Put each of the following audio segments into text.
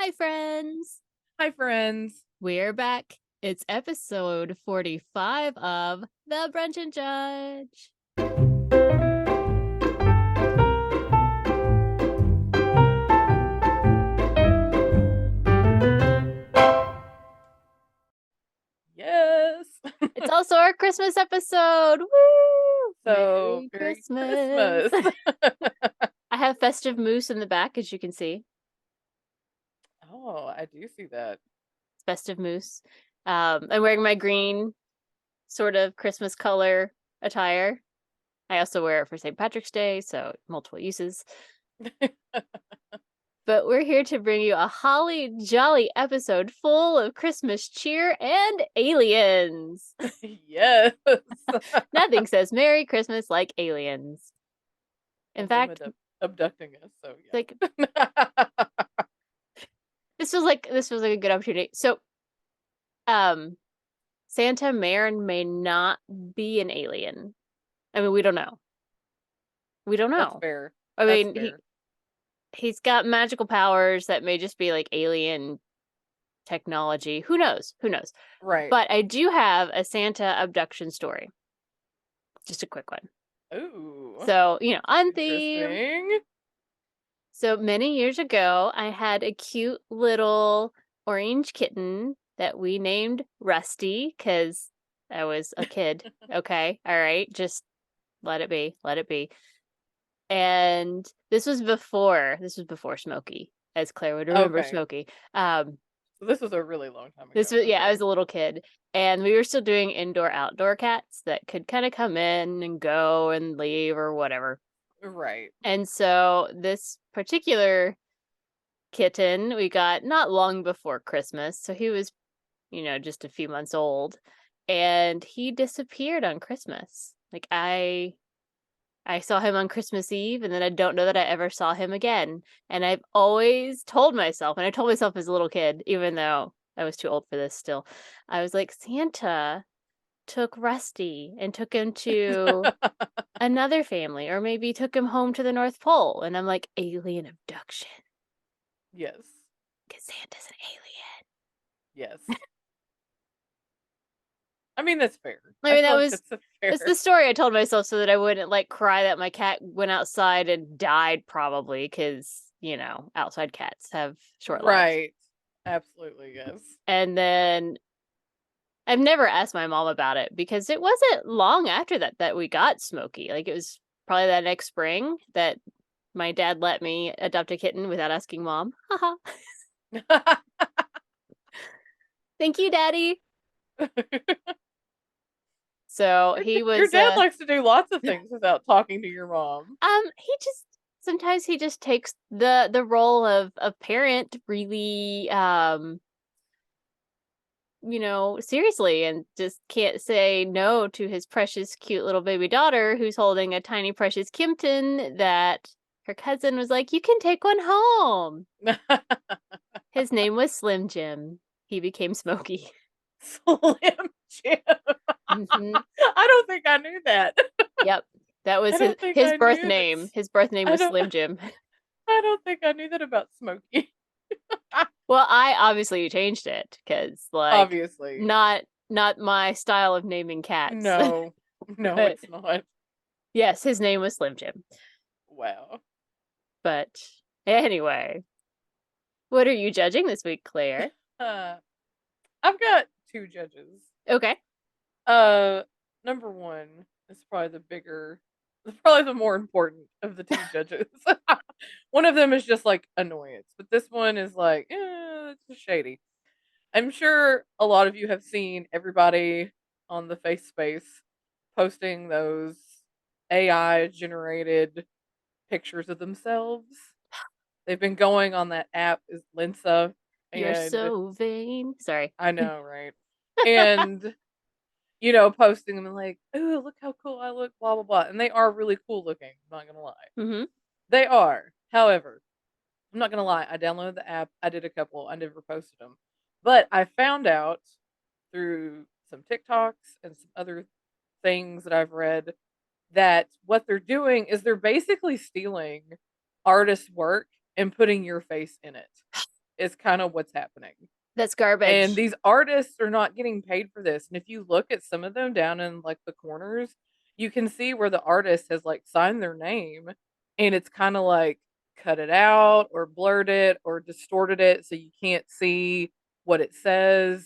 Hi, friends. Hi, friends. We're back. It's episode 45 of The Brunch and Judge. Yes. It's also our Christmas episode. Woo! So, Merry Merry Christmas. Christmas. I have festive moose in the back, as you can see. Oh, I do see that. It's festive moose. I'm wearing my green sort of Christmas color attire. I also wear it for St. Patrick's Day, so multiple uses. But we're here to bring you a holly jolly episode full of Christmas cheer and aliens. Yes. Nothing says Merry Christmas like aliens. In And them fact, abducting us, so like yeah. this was like a good opportunity. So, um, Santa may or may not be an alien. I mean, we don't know. We don't That's know. fair. I That's mean, fair. he's got magical powers that may just be like alien technology. Who knows? Who knows? Right. But I do have a Santa abduction story. Just a quick one. Ooh. So, on theme. Interesting. So many years ago, I had a cute little orange kitten that we named Rusty because I was a kid. Okay. All right. Just let it be. Let it be. And this was before Smokey, as Claire would remember Okay. Smokey. Um, So this was a really long time this ago. was, yeah, I Okay. was a little kid. And we were still doing indoor outdoor cats that could kind of come in and go and leave or whatever. Right. And so this particular kitten we got not long before Christmas. So he was, just a few months old. And he disappeared on Christmas. Like I saw him on Christmas Eve, and then I don't know that I ever saw him again. And I've always told myself, and I told myself as a little kid, even though I was too old for this still, I was like, Santa took Rusty and took him to another family, or maybe took him home to the North Pole. And I'm like, alien abduction. Yes. Because Santa's an alien. Yes. I mean, that's fair. I I mean, feel like that's a it's the fair. story I told myself so that I wouldn't like cry that my cat went outside and died probably because, outside cats have short lives. Right. Absolutely, yes. And then I've never asked my mom about it because it wasn't long after that we got Smokey. Like it was probably that next spring that my dad let me adopt a kitten without asking mom. Haha. Thank you, Daddy. So he Your was dad likes to do lots of things without talking to your mom. he just sometimes he just takes the role of parent really seriously and just can't say no to his precious cute little baby daughter who's holding a tiny precious Kimpton that her cousin was like, "You can take one home." His name was Slim Jim. He became Smokey. Slim Jim. Hmm. I don't think I knew that. Yep. That was I his don't think his I birth knew that. name. His birth name I was don't. Slim Jim. I don't think I knew that about Smokey. Well, I obviously changed it because like Obviously, not my style of naming cats. no, no, But it's not. yes, his name was Slim Jim. Wow. But anyway, what are you judging this week, Claire? Uh, I've got two judges. Okay. Uh, Number one is probably the more important of the two judges. One of them is just like annoyance, but this one is like, it's shady. I'm sure a lot of you have seen everybody on the face space posting those AI generated pictures of themselves. They've been going on that app is Lensa, You're and so vain. Sorry. I know, right? And posting them like, "Oh, look how cool I look," blah blah blah, and they are really cool looking. I'm not gonna lie, Mm-hmm. they are. However, I'm not gonna lie. I downloaded the app. I did a couple. I never posted them, but I found out through some TikToks and some other things that I've read that what they're doing is they're basically stealing artists' work and putting your face in it. is kind of what's happening. That's And garbage. these artists are not getting paid for this. And if you look at some of them down in like the corners, you can see where the artist has like signed their name and it's kind of like cut it out or blurred it or distorted it so you can't see what it says.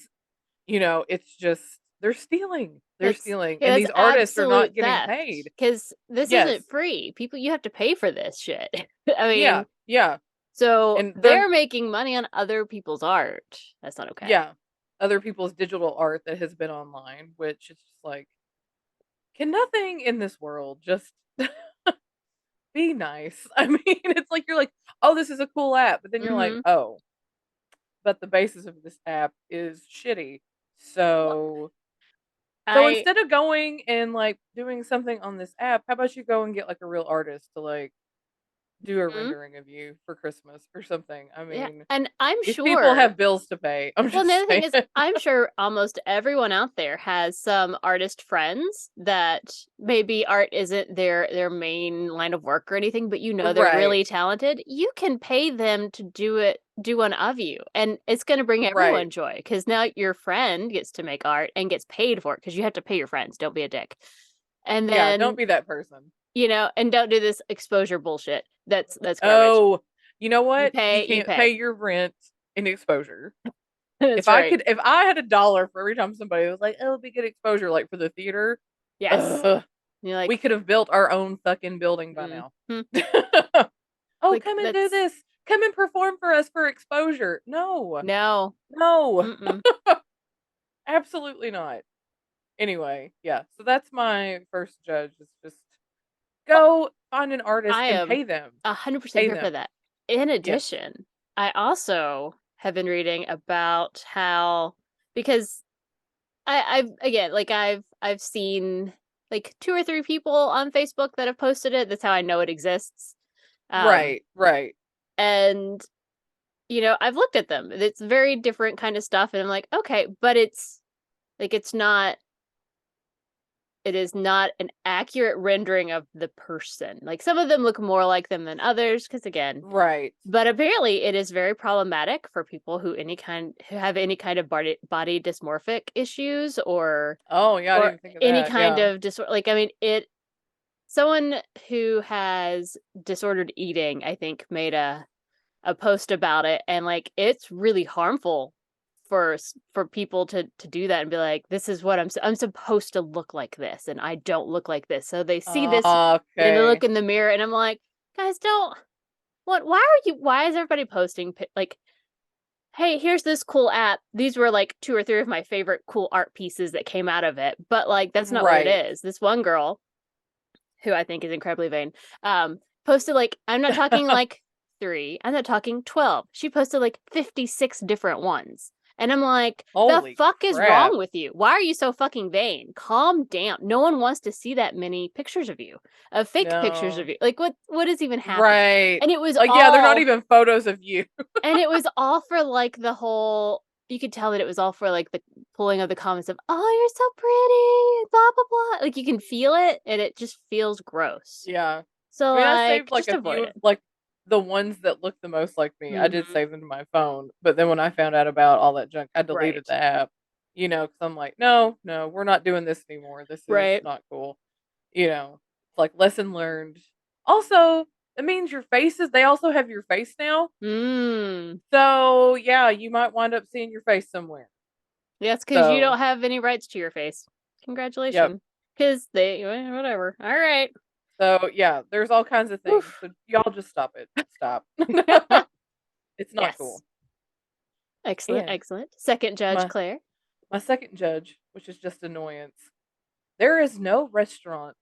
It's just they're stealing. They're That's stealing. yeah, And that's these artists are not absolute getting theft. paid. Because this Yes. isn't free. People, you have to pay for this shit. I Yeah. mean, Yeah. so And they're they're making money on other people's art. That's not okay. yeah, other people's digital art that has been online, which is just like, can nothing in this world just be nice? I mean, it's like you're like, oh, this is a cool app, but then you're like, Mm-hmm. oh, but the basis of this app is shitty. Well, So I instead of going and like doing something on this app, how about you go and get like a real artist to like do a mhm. rendering of you for Christmas or something? I Yeah, mean, and I'm these people sure. have bills to pay. I'm Well, and the just other thing saying. is, I'm sure almost everyone out there has some artist friends that maybe art isn't their main line of work or anything, but they're Right, really talented. You can pay them to do one of you, and it's going to bring right. everyone joy because now your friend gets to make art and gets paid for it because you have to pay your friends. Don't be a dick. And Yeah, don't then, be that person. and don't do this exposure bullshit. That's garbage. Oh, you know what? You You can't pay pay. your rent in exposure. That's right. If I had $1 for every time somebody was like, "Oh, it'll be good exposure," like for the theater, Yes. ugh, You're we like, could have built our own fucking building by now. hmm. Oh, Like come and do that's this. Come and perform for us for exposure. No, no. no, Mm-mm. absolutely not. Anyway, yeah. So that's my first judge. Is just Well, go find an artist I and am pay them. 100% Pay here for them. that. In Yes. addition, I also have been reading about how because I've again like I've seen like two or three people on Facebook that have posted it. That's how I know it exists. Um, Right. Right. and I've looked at them. It's very different kind of stuff, and I'm like, okay, but it's like it is not an accurate rendering of the person. Like some of them look more like them than others, because again, Right. but apparently it is very problematic for people who have any kind of body dysmorphic issues Oh, yeah, I didn't or even think of any that. kind Yeah. of disorder. Like I mean, it someone who has disordered eating, I think, made a post about it, and like it's really harmful for people to do that and be like, this is what I'm supposed to look like this, and I don't look like this. So they see this and they look Okay. in the mirror, and I'm like, guys, don't what? Why are you? Why is everybody posting like? Hey, here's this cool app. These were like two or three of my favorite cool art pieces that came out of it. But like that's not what it Right. is. This one girl, who I think is incredibly vain, posted like I'm not talking like 3, I'm not talking 12. She posted like 56 different ones. And I'm like, the Holy fuck is crap. wrong with you? Why are you so fucking vain? Calm down. No one wants to see that many pictures of you, of fake pictures of No. you. Like what is even happening? Right. And it was Like, yeah, they're not all even photos of you. and it was all for like the whole you could tell that it was all for like the pulling of the comments of, oh, you're so pretty, blah blah blah. Like you can feel it and it just feels gross. Yeah. So I mean, I saved like like just a avoid few of it. like the ones that look the most like me. I did Mm-hmm. save them to my phone, but then when I found out about all that junk, I deleted Right. the app. Because I'm like, no, no, we're not doing this anymore. This is Right. not cool. It's like lesson learned. Also, it means your faces. They also have your face now. Mm. So yeah, you might wind up seeing your face somewhere. That's because you So don't have any rights to your face. yep. Congratulations. Because whatever. All right. So yeah, there's all kinds of things. Oof. So y'all just stop it. Stop. It's not Yes. cool. Excellent. And Excellent. Second judge, my Claire. my second judge, which is just annoyance. There is no restaurant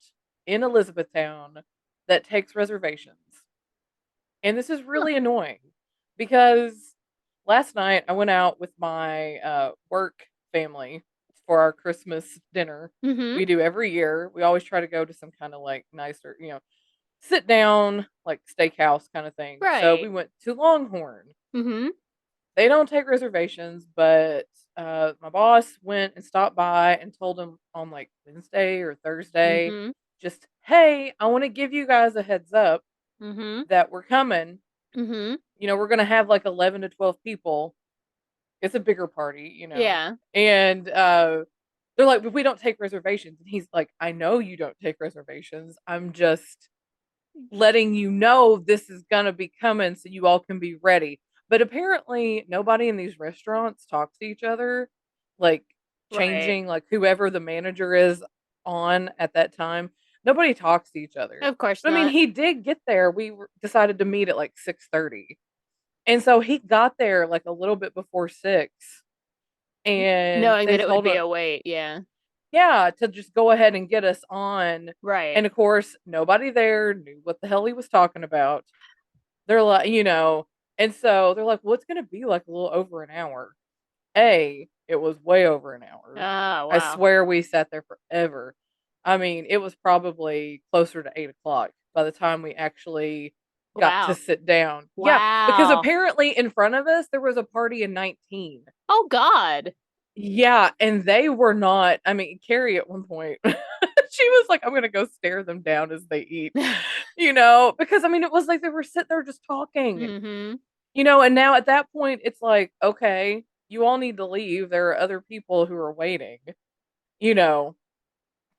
in Elizabethtown that takes reservations. And this is Huh. really annoying because last night I went out with my work family for our Christmas dinner. Mm-hmm. We do every year. We always try to go to some kind of like nicer, sit down, like steakhouse kind of thing. So we Right. went to Longhorn. Mm-hmm. They don't take reservations, but my boss went and stopped by and told them on like Wednesday or Thursday, Mm-hmm. just, hey, I want to give you guys a heads up Mm-hmm. that we're coming. Mhm. We're gonna have like 11 to 12 people. It's a bigger party. Yeah. And they're like, but we don't take reservations. And he's like, I know you don't take reservations. I'm just letting you know this is gonna be coming so you all can be ready. But apparently nobody in these restaurants talks to each other, like Right. changing like whoever the manager is on at that time. Nobody talks to each other. Of course But I mean, not. he did get there. Decided to meet at like 6:30. And so he got there like a little bit before 6 and Knowing they that it would told be him, a wait, yeah. yeah, to just go ahead and get us on. Right. And of course, nobody there knew what the hell he was talking about. They're like, and so they're like, well, it's going to be like a little over an hour. It was way over an hour. Oh, I wow. swear we sat there forever. I mean, it was probably closer to 8 o'clock by the time we actually got to Wow. sit down. Yeah, because Wow. apparently in front of us, there was a party in 19. Oh god. Yeah, and they were not. I mean, Carrie at one point, she was like, I'm going to go stare them down as they eat, because I mean, it was like they were sitting there just talking. Mhm. And now at that point, it's like, okay, you all need to leave. There are other people who are waiting, you know.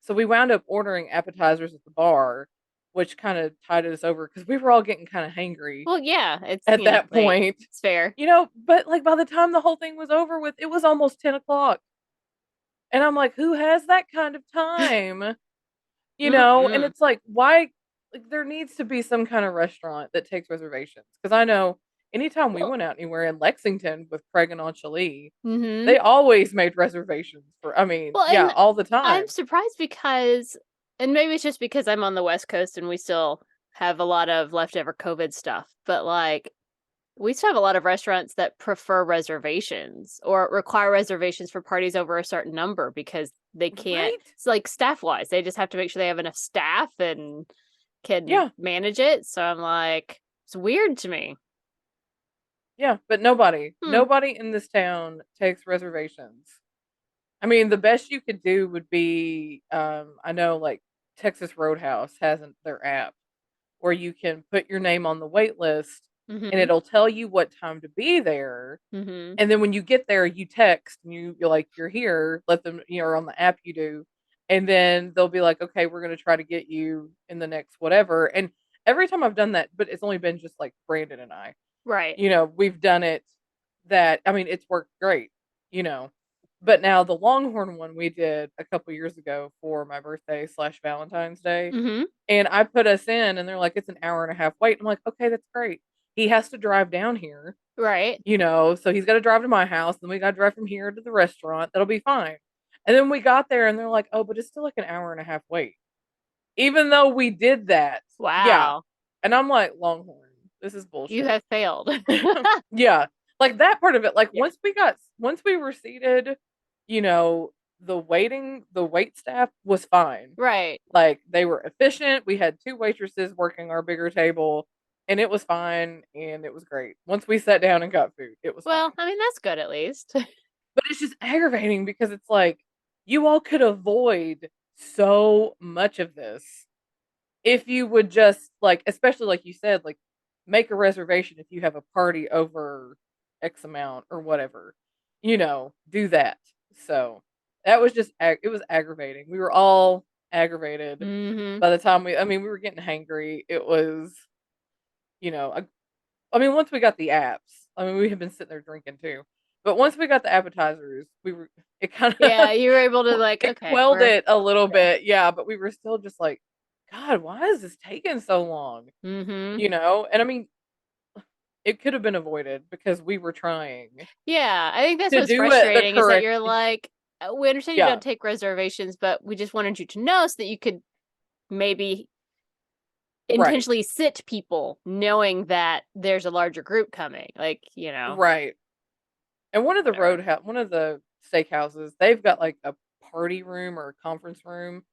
So we wound up ordering appetizers at the bar, which kind of tided us over because we were all getting kind of hangry Well, yeah, it's, at that late. point, It's fair. But like by the time the whole thing was over with, it was almost 10 o'clock. And I'm like, who has that kind of time? And Mm-mm. it's like, why? Like, there needs to be some kind of restaurant that takes reservations. Because I know anytime we Well, went out anywhere in Lexington with Craig and Aunt Shalee, mhm. they always made reservations for, I mean, Well, yeah, and all the I'm time. surprised because, and maybe it's just because I'm on the West Coast and we still have a lot of leftover COVID stuff, but, like, we still have a lot of restaurants that prefer reservations or require reservations for parties over a certain number because they can't, Right? it's like staff-wise, they just have to make sure they have enough staff and can Yeah. manage it, so I'm like, it's weird to me. Yeah. But nobody, Hmm. nobody in this town takes reservations. I mean, the best you could do would be, I know like Texas Roadhouse hasn't their app where you can put your name on the wait list and Mhm. it'll tell you what time to be there. Mhm. And then when you get there, you text and you're like, you're here, let them, or on the app you do. And then they'll be like, okay, we're going to try to get you in the next whatever. And every time I've done that, but it's only been just like Brandon and I, Right. we've done it I mean, it's worked great, you know. But now the Longhorn one we did a couple years ago for my birthday / Valentine's Day. Mhm. And I put us in and they're like, it's an hour and a half wait. I'm like, okay, that's great. He has to drive down here, Right. so he's got to drive to my house. Then we got to drive from here to the restaurant. That'll be fine. And then we got there and they're like, oh, but it's still like an hour and a half wait. Even though we did that. Yeah. Wow. And I'm like, Longhorn, this is You bullshit. have failed. Yeah. Like that part of it. Like Yeah. once we were seated, you know, the wait staff was fine. Right. Like they were efficient. We had two waitresses working our bigger table and it was fine and it was great. Once we sat down and got food, it was Well, fine. I mean, that's good at least. But it's just aggravating because it's like you all could avoid so much of this if you would just like, especially like you said, like make a reservation if you have a party over X amount or whatever, do that. So that was it was aggravating. We were all aggravated Mhm. by the time I mean, we were getting hangry. It was, you know, I mean, once we got the apps, I mean, we had been sitting there drinking too. But once we got the appetizers, it kind Yeah, of, you were able to, like, it okay, quelled we're it a little yeah. bit. Yeah. But we were still just like, God, why is this taking so long? Mhm. And I mean, it could have been avoided because we were trying Yeah, I think that's to what's do it the frustrating is that correct. you're like, we understand you Yeah. don't take reservations, but we just wanted you to know so that you could maybe Right. intentionally sit people knowing that there's a larger group coming, like, Right. And whatever. one of the steakhouses, they've got like a party room or a conference room.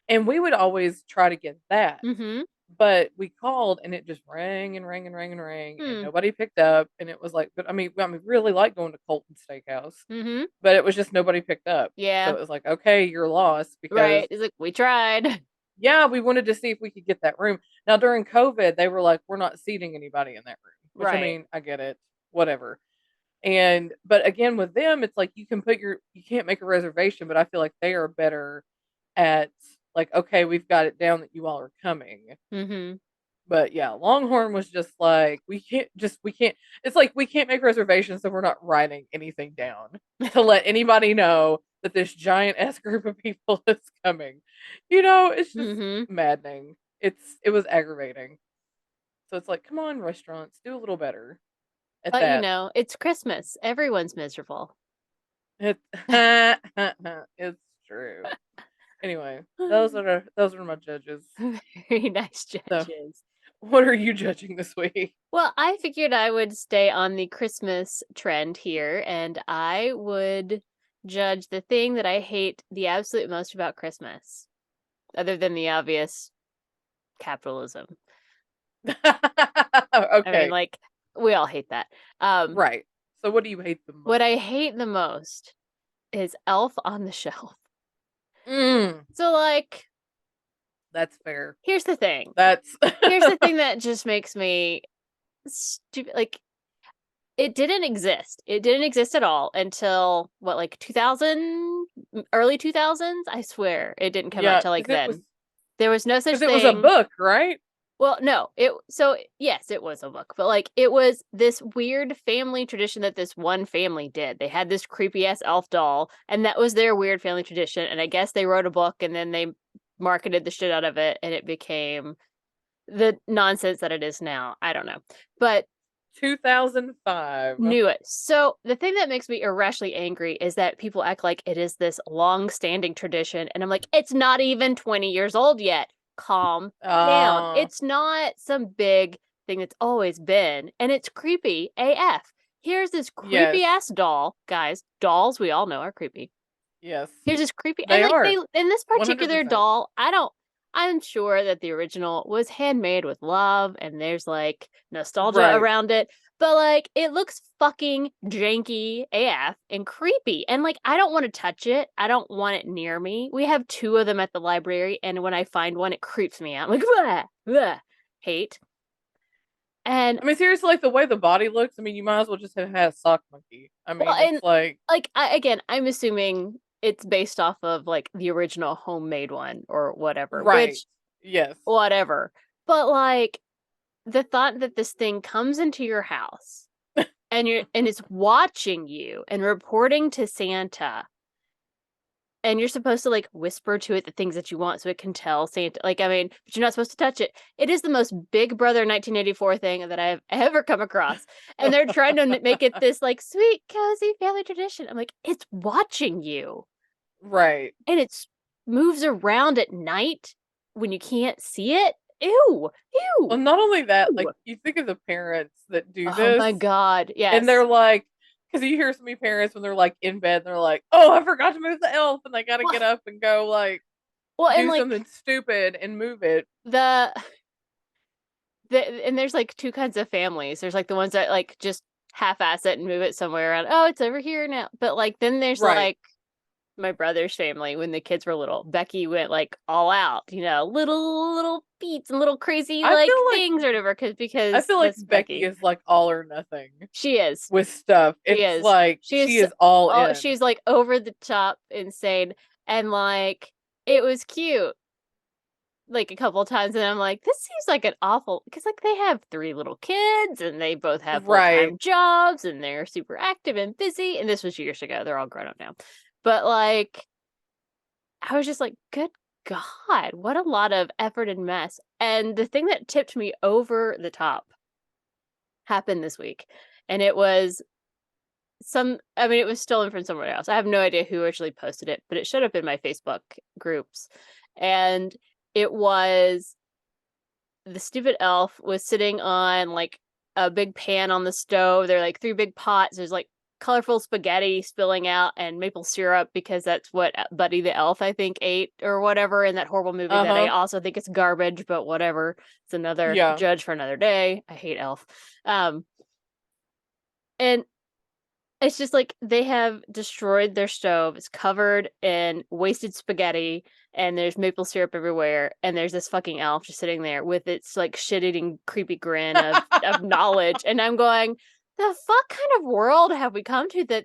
And we would always try to get that. Mhm. But we called and it just rang and rang and rang and rang and Hmm. nobody picked up. And it was like, but I mean, really like going to Colton Steakhouse, Mhm. but it was just nobody picked up. So Yeah. it was like, okay, you're lost because Right. It's like, we tried. yeah, we wanted to see if we could get that room. Now during COVID, they were like, we're not seating anybody in that room. which I Right. mean, I get it. Whatever. But again with them, it's like you can't make a reservation, but I feel like they are better at like, okay, we've got it down that you all are coming. Mm-hmm. But yeah, Longhorn was just like, we can't, it's like, we can't make reservations, so we're not writing anything down to let anybody know that this giant ass group of people is coming. It's just Mm-hmm. maddening. It was aggravating. So it's like, come on, restaurants, do a little better at But that. it's Christmas. Everyone's miserable. It's it's true. Anyway, those are my judges. Very nice So, judges. what are you judging this week? Well, I figured I would stay on the Christmas trend here, and I would judge the thing that I hate the absolute most about Christmas, other than the obvious capitalism. I mean, Okay, like, we all hate that. Um, right. So, what do you hate the what most? I hate the most is Elf on the Shelf. Mm, So, like, that's fair. here's the thing. That's Here's the thing that just makes me stupid. Like, it didn't exist. It didn't exist at all until what, like 2000, early 2000s? I swear it didn't come out yeah, till like then. There was no such because it was a thing. book, right? Well, no, yes, it was a book, but like it was this weird family tradition that this one family did. They had this creepy ass elf doll, and that was their weird family tradition. And I guess they wrote a book and then they marketed the shit out of it, and it became the nonsense that it is now. I don't know. But 2005. knew it. So the thing that makes me irrationally angry is that people act like it is this long-standing tradition, and I'm like, it's not even 20 years old yet. Calm down. Uh, It's not some big thing that's always been, and it's creepy AF. Here's this yes, creepy ass doll, guys. Dolls we all know are creepy. yes, Here's this creepy, and they like they are in this particular 100%. doll, I'm sure that the original was handmade with love and there's like nostalgia Right. around it, but like it looks fucking janky AF and creepy. And like I don't want to touch it. I don't want it near me. We have two of them at the library, and when I find one, it creeps me out. I'm like, bleh, bleh, hate. And I mean, seriously, like the way the body looks. I mean, you might as well just have had a sock monkey. I well, mean, it's and like like again, I'm assuming it's based off of like the original homemade one or whatever, right. which Yes. whatever. But like the thought that this thing comes into your house and it's watching you and reporting to Santa, and you're supposed to like whisper to it the things that you want so it can tell Santa, like, I mean, but you're not supposed to touch it. It is the most Big Brother 1984 thing that I have ever come across, and they're trying to make it this like sweet cozy family tradition. I'm like, it's watching you, Right. and it moves around at night when you can't see it. Ew, Well, ew, not only that, like ew. you think of the parents that do Oh this, my god, and yes. they're like, because you hear so many parents when they're like in bed, and they're like, "Oh, I forgot to move the elf," and they got to Well, get up and go like and do like something stupid and move it. the and there's like two kinds of families. There's like the ones that like just half-ass it and move it somewhere around. Oh, it's over here now. But like then there's Right. like my brother's family when the kids were little. Becky went like all out, little beats and little crazy I like feel like things or whatever I because feel like that's Becky Becky. is like all or nothing She is. with stuff. She It's is. like She she is. is all Oh, in. she's like over the top insane, and like it was cute like a couple times, and I'm like, this seems like an awful, because like they have three little kids and they both have Right. full-time jobs and they're super active and busy, and this was years ago. They're all grown up now. But like I was just like, good god, what a lot of effort and mess. And the thing that tipped me over the top happened this week. And it was it was stolen from somewhere else. I have no idea who actually posted it, but it showed up in my Facebook groups. And it was the stupid elf was sitting on like a big pan on the stove. There are like three big pots. There's like colorful spaghetti spilling out and maple syrup because that's what Buddy the Elf I think ate or whatever in that horrible movie Uh that I huh. also think it's garbage, but whatever. It's another Yeah. judge for another day. I hate Elf. Um and It's just like they have destroyed their stove. It's covered in wasted spaghetti, and there's maple syrup everywhere. And there's this fucking elf just sitting there with its like shit-eating, creepy grin of knowledge. And I'm going, the fuck kind of world have we come to that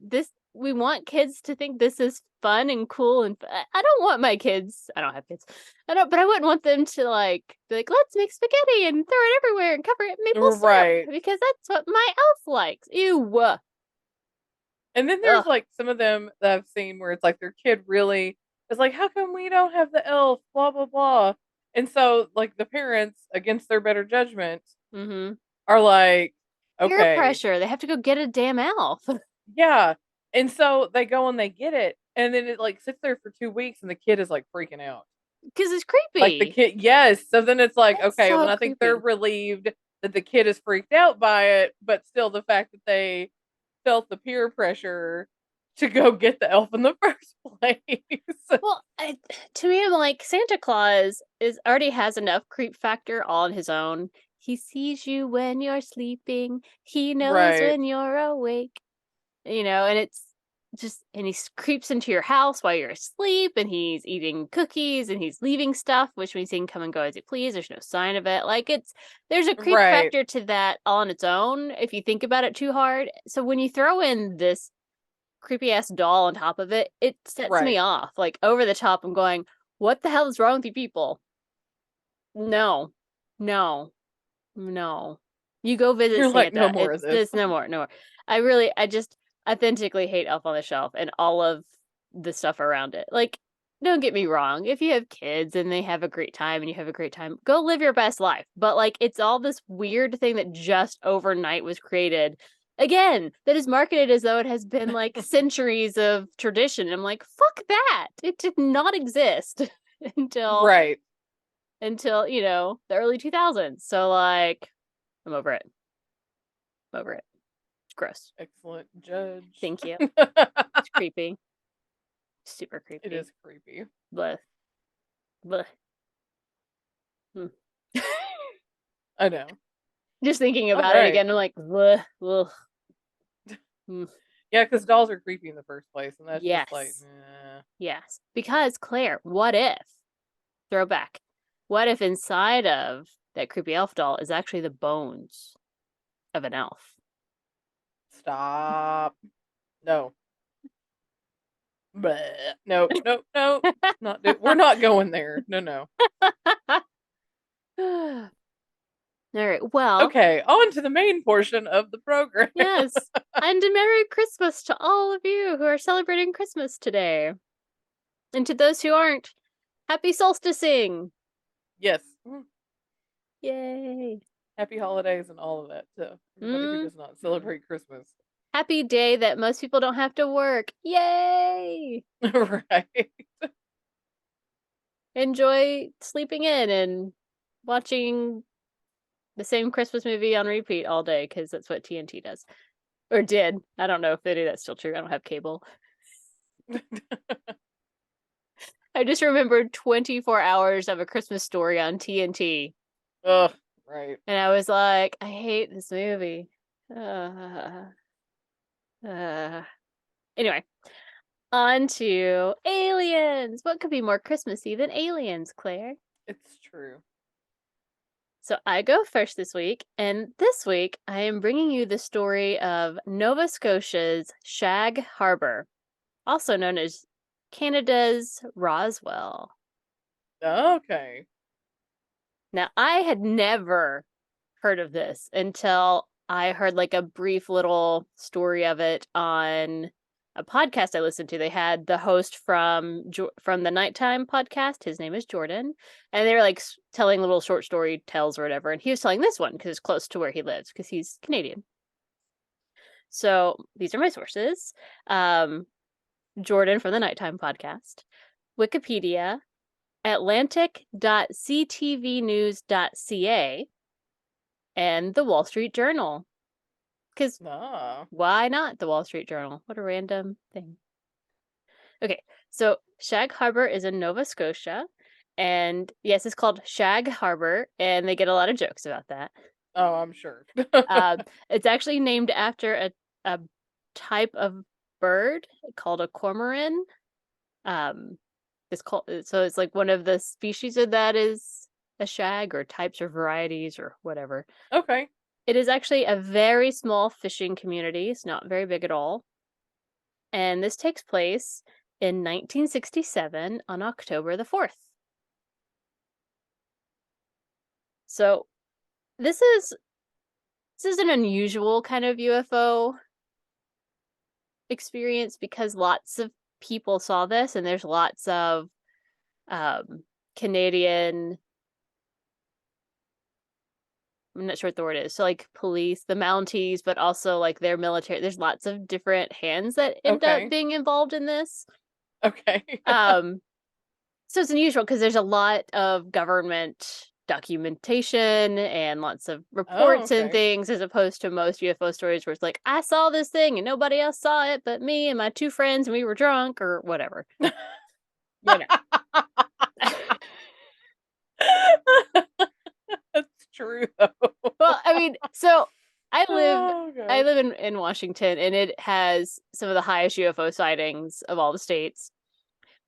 we want kids to think this is fun and cool and I don't want my kids. I don't have kids. But I wouldn't want them to like be like, let's make spaghetti and throw it everywhere and cover it in maple syrup Right. because that's what my elf likes. Ew. And then there's Ugh. like some of them that I've seen where it's like their kid really is like, how come we don't have the elf? Blah blah blah. And so like the parents, against their better judgment, Mm-hmm. are like, Peer okay, pressure. They have to go get a damn elf. yeah. And so they go and they get it, and then it like sits there for 2 weeks, and the kid is like freaking out. Because it's Like the creepy. kid, yes. So then it's like, That's okay, well, so I think they're creepy. relieved that the kid is freaked out by it, but still the fact that they felt the peer pressure to go get the elf in the first place. Well, to me, I'm like, Santa Claus already has enough creep factor all on his own. He sees you when you're sleeping. He knows Right, when you're awake. And it's and he creeps into your house while you're asleep, and he's eating cookies, and he's leaving stuff, which means he can come and go as he please. There's no sign of it. Like there's a creep right, factor to that all on its own if you think about it too hard. So when you throw in this creepy ass doll on top of it, it sets me right. off. Like over the top, I'm going, what the hell is wrong with you people? No, no, no. You go visit You're like, no Santa. more of this. It's no more, no more. I just authentically hate Elf on the Shelf and all of the stuff around it. Like, don't get me wrong. If you have kids and they have a great time and you have a great time, go live your best life. But like, it's all this weird thing that just overnight was created. Again, that is marketed as though it has been like centuries of tradition. I'm like, fuck that. It did not exist until Right. the early 2000s. So like, I'm over it. I'm over it. It's gross. Excellent judge. Thank you. It's creepy. Super It creepy. is creepy. Bleh. Bleh. Hmm. I know. Just thinking All about it right. again, I'm like, bleh, ugh. Hmm. Yeah, because dolls are creepy in the first place, and that's just like, Yes. Yes. Because, Claire, what if, throwback, what if inside of that creepy elf doll is actually the bones of an elf? stop. No. Bleh. No, no, no. We're not going there. No, no. All right. Well, Okay, on to the main portion of the program. yes. And a Merry Christmas to all of you who are celebrating Christmas today. And to those who aren't, Happy Solsticing! Yes. Yay! Happy holidays and all of that to everybody who does not celebrate Christmas. Happy day that most people don't have to work. Yay! Right. Enjoy sleeping in and watching the same Christmas movie on repeat all day because that's what TNT does. Or did. I don't know if they do. That's still true. I don't have cable. I just remembered 24 hours of A Christmas Story on TNT. Ugh, right. And I was like, I hate this movie. Uh, Anyway, on to aliens. What could be more Christmassy than aliens, Claire? It's true. So I go first this week, and this week I am bringing you the story of Nova Scotia's Shag Harbor, also known as Canada's Roswell. Okay. Now, I had never heard of this until I heard like a brief little story of it on a podcast I listened to. They had the host from the Nighttime podcast. His name is Jordan, and they were like telling little short story tells or whatever. And he was telling this one because it's close to where he lives because he's Canadian. So these are my sources: Jordan from the Nighttime podcast, Wikipedia, Atlantic.ctvnews.ca, and the Wall Street Journal. Because Ah. why not the Wall Street Journal? What a random thing. Okay, so Shag Harbor is in Nova Scotia. And yes, it's called Shag Harbor, and they get a lot of jokes about that. Oh, I'm sure. It's actually named after a type of bird called a cormorant. Um, it's called so it's like one of the species of that is a shag or types or varieties or whatever. Okay. It is actually a very small fishing community. It's not very big at all. And this takes place in 1967 on October the 4th. So this is this is an unusual kind of UFO experience because lots of people saw this and there's lots of um Canadian, I'm not sure what the word is. So like police, the Mounties, but also like their military. There's lots of different hands that end up Okay. being involved in this. Okay. Um so it's unusual because there's a lot of government documentation and lots of Oh, reports and okay. things as opposed to most UFO stories where it's like I saw this thing and nobody else saw it but me and my two friends and we were drunk or whatever. You know. That's true, though. Well, I mean, so I live Oh I gosh. live in Washington and it has some of the highest UFO sightings of all the states.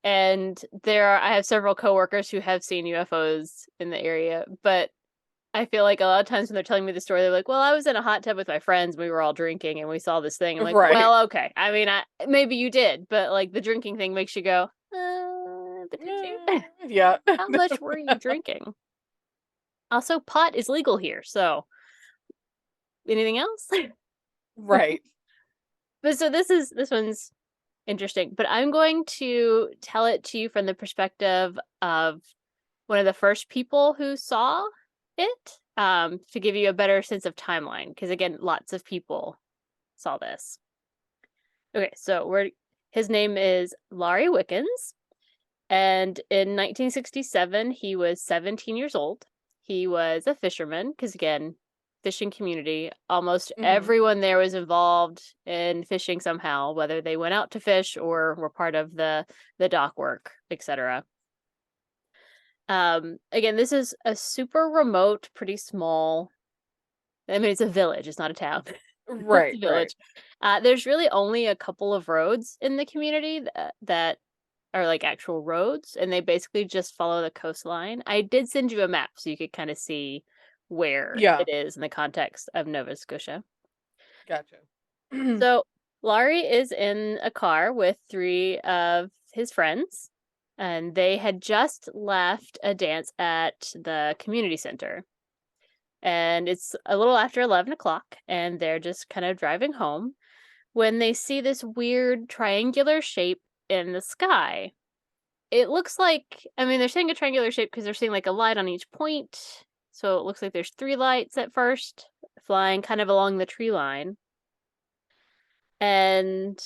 And I have several coworkers who have seen UFOs in the area, but I feel like a lot of times when they're telling me the story, they're like, "Well, I was in a hot tub with my friends. We were all drinking, and we saw this thing." I'm like, Right. "Well, okay. I mean, maybe you did, but like the drinking thing makes you go, but did you? Yeah. How much were you drinking?" Also, pot is legal here, so anything else? Right. But so this one's interesting, but I'm going to tell it to you from the perspective of one of the first people who saw it, to give you a better sense of timeline. Because again, lots of people saw this. Okay, so his name is Laurie Wickens, and in 1967 he was 17 years old. He was a fisherman because again, fishing community. Almost Mhm. everyone there was involved in fishing somehow, whether they went out to fish or were part of the dock work, etc. Again, this is a super remote, pretty small. I mean, it's a village. It's not a town. It's a Right, right. village. There's really only a couple of roads in the community that are like actual roads, and they basically just follow the coastline. I did send you a map so you could kind of see where Yeah, it is in the context of Nova Scotia. gotcha. So Laurie is in a car with three of his friends, and they had just left a dance at the community center. And it's a little after 11 o'clock, and they're just kind of driving home when they see this weird triangular shape in the sky. It looks like, I mean, they're saying a triangular shape because they're seeing like a light on each point. So it looks like there's three lights at first flying kind of along the tree line. And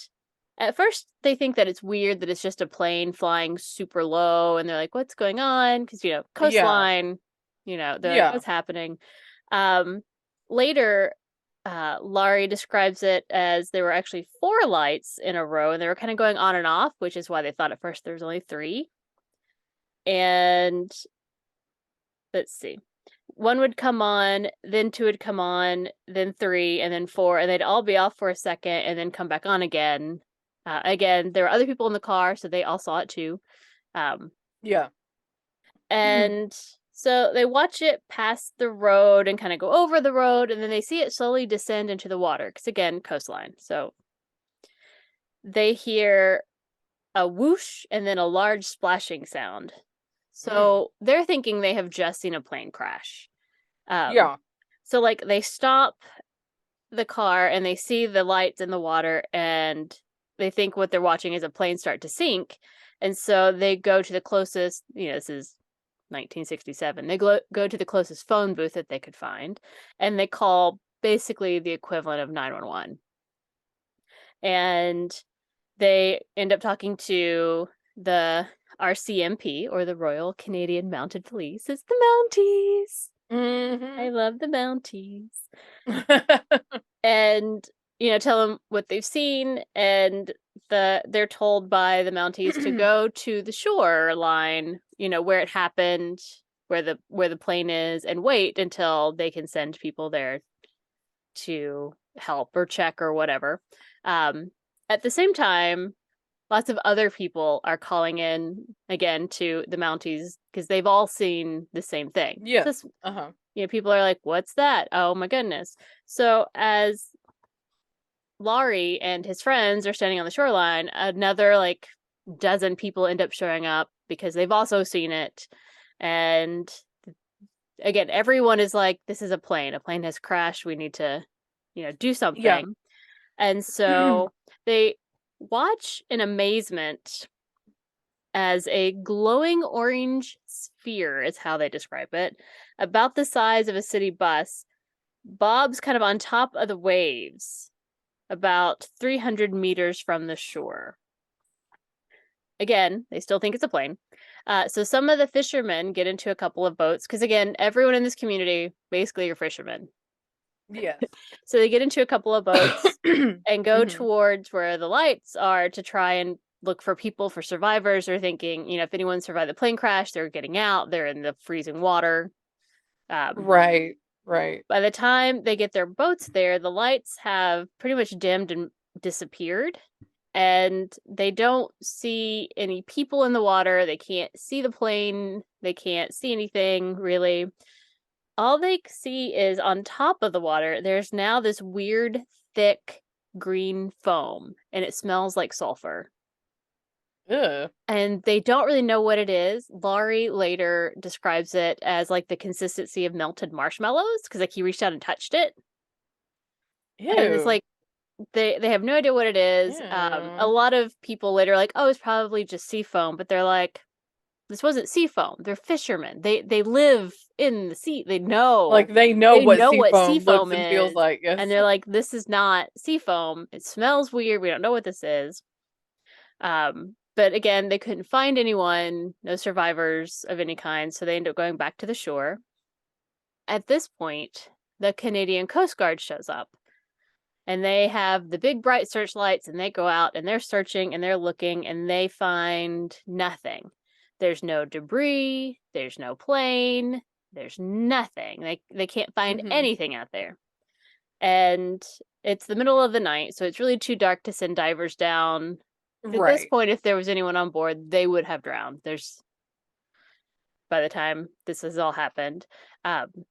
at first, they think that it's weird that it's just a plane flying super low, and they're like, "What's going on?" Because Yeah, coastline, they're like, yeah. "What's happening?" Um, Later, Laurie describes it as there were actually four lights in a row, and they were kind of going on and off, which is why they thought at first there was only three. And let's see. One would come on, then two would come on, then three, and then four, and they'd all be off for a second and then come back on again. Again, there were other people in the car, so they all saw it too. Um, Yeah. and so they watch it pass the road and kind of go over the road, and then they see it slowly descend into the water, because again, coastline. So they hear a whoosh and then a large splashing sound. Mm. So they're thinking they have just seen a plane crash. Um, Yeah. so like they stop the car and they see the lights in the water and they think what they're watching is a plane start to sink. And so they go to the closest, this is 1967. They go to the closest phone booth that they could find and they call basically the equivalent of 911. And they end up talking to the RCMP, or the Royal Canadian Mounted Police. It's the Mounties. I Mhm. love the Mounties. And tell them what they've seen, and they're told by the Mounties to go to the shore line, where it happened, where the plane is, and wait until they can send people there to help or check or whatever. At the same time, lots of other people are calling in again to the Mounties because they've all seen the same thing. Yeah. Just, Uh-huh. people are like, "What's that? Oh my goodness!" So as Laurie and his friends are standing on the shoreline, another like dozen people end up showing up because they've also seen it, and again, everyone is like, "This is a plane. A plane has crashed. We need to, do Yeah. something." And so they watch in amazement as a glowing orange sphere, is how they describe it, about the size of a city bus, bobs kind of on top of the waves, about 300 meters from the shore. Again, they still think it's a plane. So some of the fishermen get into a couple of boats because, again, everyone in this community basically are fishermen. Yes. So they get into a couple of boats and go Mhm. towards where the lights are to try and look for people, for survivors. They're thinking, if anyone survived the plane crash, they're getting out. They're in the freezing water. Um, Right. Right. by the time they get their boats there, the lights have pretty much dimmed and disappeared. And they don't see any people in the water. They can't see the plane. They can't see anything really. All they see is on top of the water, there's now this weird, thick green foam, and it smells like sulfur. Ugh. And they don't really know what it is. Laurie later describes it as like the consistency of melted marshmallows because like he reached out and touched it, and it's Ew. like they have no idea what it is. A Ew. lot of people later are like, oh, it's probably just sea foam, but they're like, this wasn't sea foam. They're fishermen. They live in the sea. Like, they know They what know what sea seafoam looks foam and feels is, like, and yes. they're like, this is not sea foam. It smells weird. We don't know what this is. But again, they couldn't find anyone, no survivors of any kind, so they end up going back to the shore. At this point, the Canadian Coast Guard shows up, and they have the big bright searchlights, and they go out and they're searching and they're looking, and they find nothing. There's no debris, there's no plane, there's nothing. They can't find Mhm. anything out there. And it's the middle of the night, so it's really too dark to send divers down. At this Right. point, if there was anyone on board, they would have drowned. There's By the time this has all happened. Um,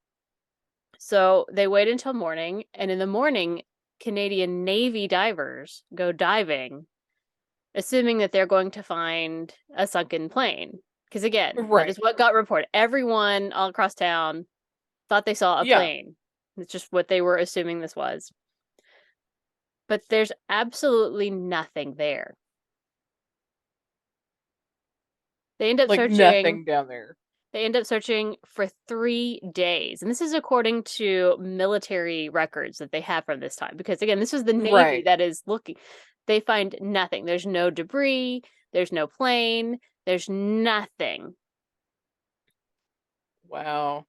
so they wait until morning, and in the morning, Canadian Navy divers go diving, assuming that they're going to find a sunken plane. Because again, that is Right. what got reported. Everyone all across town thought they saw a Yeah. plane. It's just what they were assuming this was. But there's absolutely nothing there. They end up Like, searching nothing down there. They end up searching for 3 days, and this is according to military records that they have from this time, because, again, this was the Navy Right. that is looking. They find nothing. There's no debris, there's no plane, there's nothing. Wow.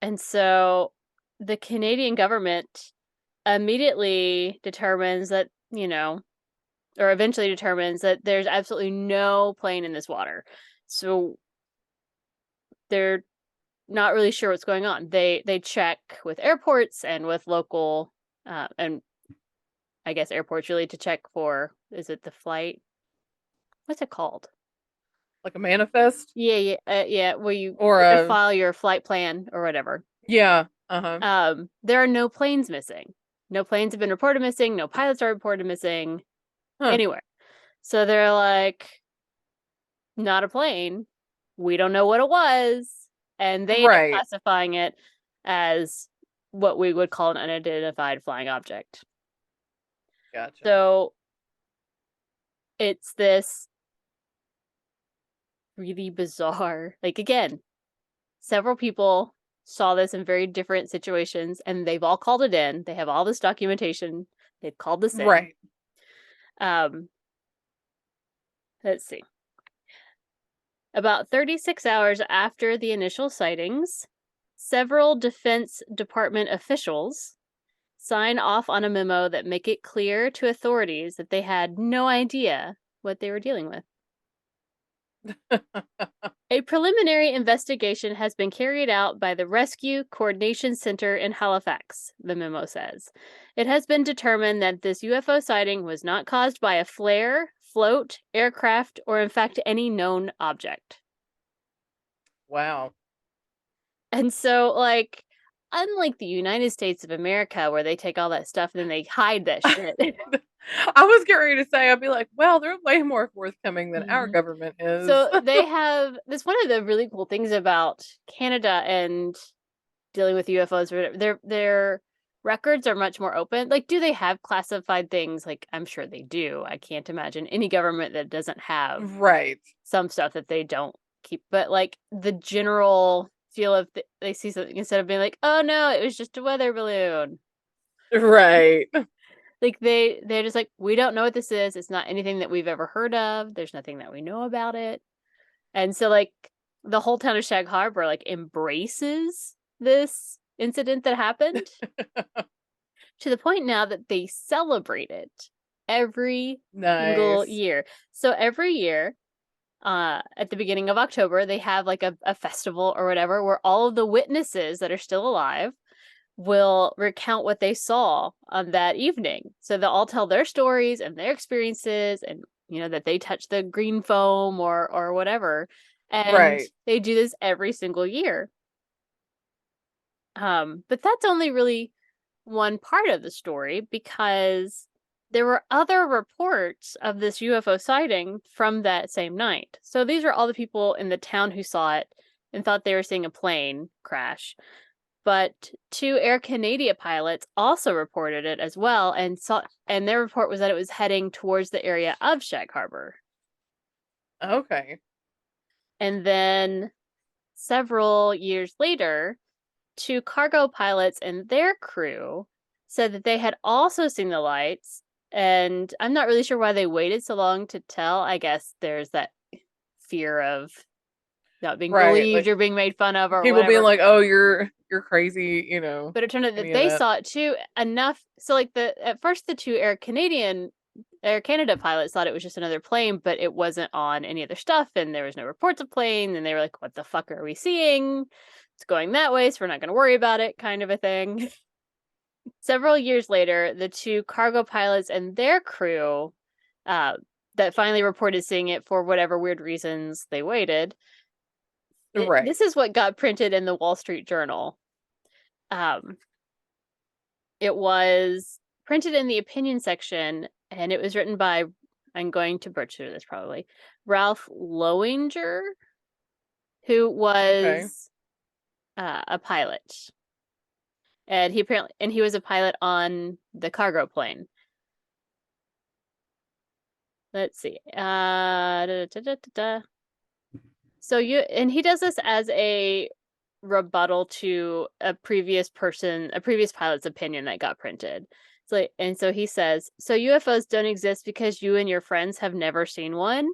And so the Canadian government immediately determines that, or eventually determines that there's absolutely no plane in this water. So they're not really sure what's going on. They check with airports and with local, and I guess airports really to check for, is it the flight? What's it called? Like a manifest? Yeah, yeah, yeah. Where you Or a file your flight plan or whatever. yeah. Uh-huh. There are no planes missing. No planes have been reported missing. No pilots are reported missing Huh. anywhere. So they're like, not a plane. We don't know what it was, and they end up Right. classifying it as what we would call an unidentified flying object. Gotcha. So it's this really bizarre, like, again, several people saw this in very different situations, and they've all called it in. They have all this documentation. They've called this in. Right. Um, let's see. About 36 hours after the initial sightings, several Defense Department officials sign off on a memo that make it clear to authorities that they had no idea what they were dealing with. A preliminary investigation has been carried out by the Rescue Coordination Center in Halifax, the memo says. It has been determined that this UFO sighting was not caused by a flare, float, aircraft, or in fact any known object. Wow. And so, like, unlike the United States of America, where they take all that stuff and then they hide that shit. I was getting ready to say, I'd be like, well, they're way more forthcoming than our Mhm. government is. So they have this one of the really cool things about Canada and dealing with UFOs. Their records are much more open. Like, do they have classified things? Like, I'm sure they do. I can't imagine any government that doesn't have Right. some stuff that they don't keep. But like the general feel of they see something instead of being like, oh no, it was just a weather balloon. Right. Like they're just like, we don't know what this is. It's not anything that we've ever heard of. There's nothing that we know about it. And so like the whole town of Shag Harbor like embraces this incident that happened to the point now that they celebrate it every single Nice. year. So every year, at the beginning of October, they have like a festival or whatever where all of the witnesses that are still alive will recount what they saw on that evening. So they'll all tell their stories and their experiences and that they touched the green foam or whatever. And Right. they do this every single year. But that's only really one part of the story because there were other reports of this UFO sighting from that same night. So these are all the people in the town who saw it and thought they were seeing a plane crash. But two Air Canada pilots also reported it as well and their report was that it was heading towards the area of Shag Harbor. Okay. And then several years later, two cargo pilots and their crew said that they had also seen the lights, and I'm not really sure why they waited so long to tell. I guess there's that fear of not being Right. believed Like or being made fun of or people being whatever. like, "Oh, you're crazy," But it turned out that any of they that. saw it too enough. So like at first the two Air Canada pilots thought it was just another plane, but it wasn't on any other stuff, and there was no reports of plane, and they were like, "What the fuck are we seeing? It's going that way, so we're not going to worry about it," kind of a thing. Several years later, the two cargo pilots and their crew uh, that finally reported seeing it for whatever weird reasons they waited. Right. This is what got printed in the Wall Street Journal. Um, it was printed in the opinion section, and it was written by, I'm going to butcher this probably, Ralph Lowinger, who Okay. was a pilot. And he was a pilot on the cargo plane. Let's see. So he does this as a rebuttal to a previous pilot's opinion that got printed. And so he says, so UFOs don't exist because you and your friends have never seen one?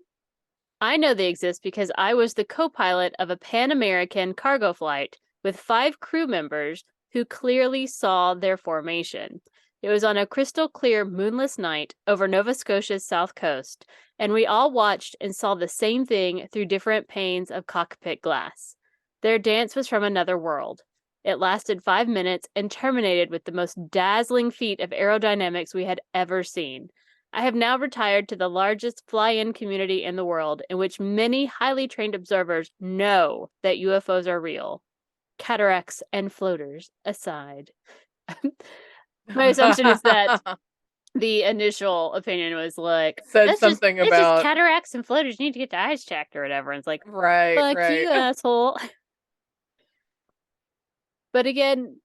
I know they exist because I was the co-pilot of a Pan American cargo flight with 5 crew members who clearly saw their formation. It was on a crystal clear moonless night over Nova Scotia's south coast, and we all watched and saw the same thing through different panes of cockpit glass. Their dance was from another world. It lasted 5 minutes and terminated with the most dazzling feat of aerodynamics we had ever seen. I have now retired to the largest fly-in community in the world, in which many highly trained observers know that UFOs are real. Cataracts and floaters aside. My assumption is that the initial opinion was like, Said that's just something it's just about cataracts and floaters. You need to get the eyes checked or whatever. And it's like, right, fuck right. you, asshole. But again,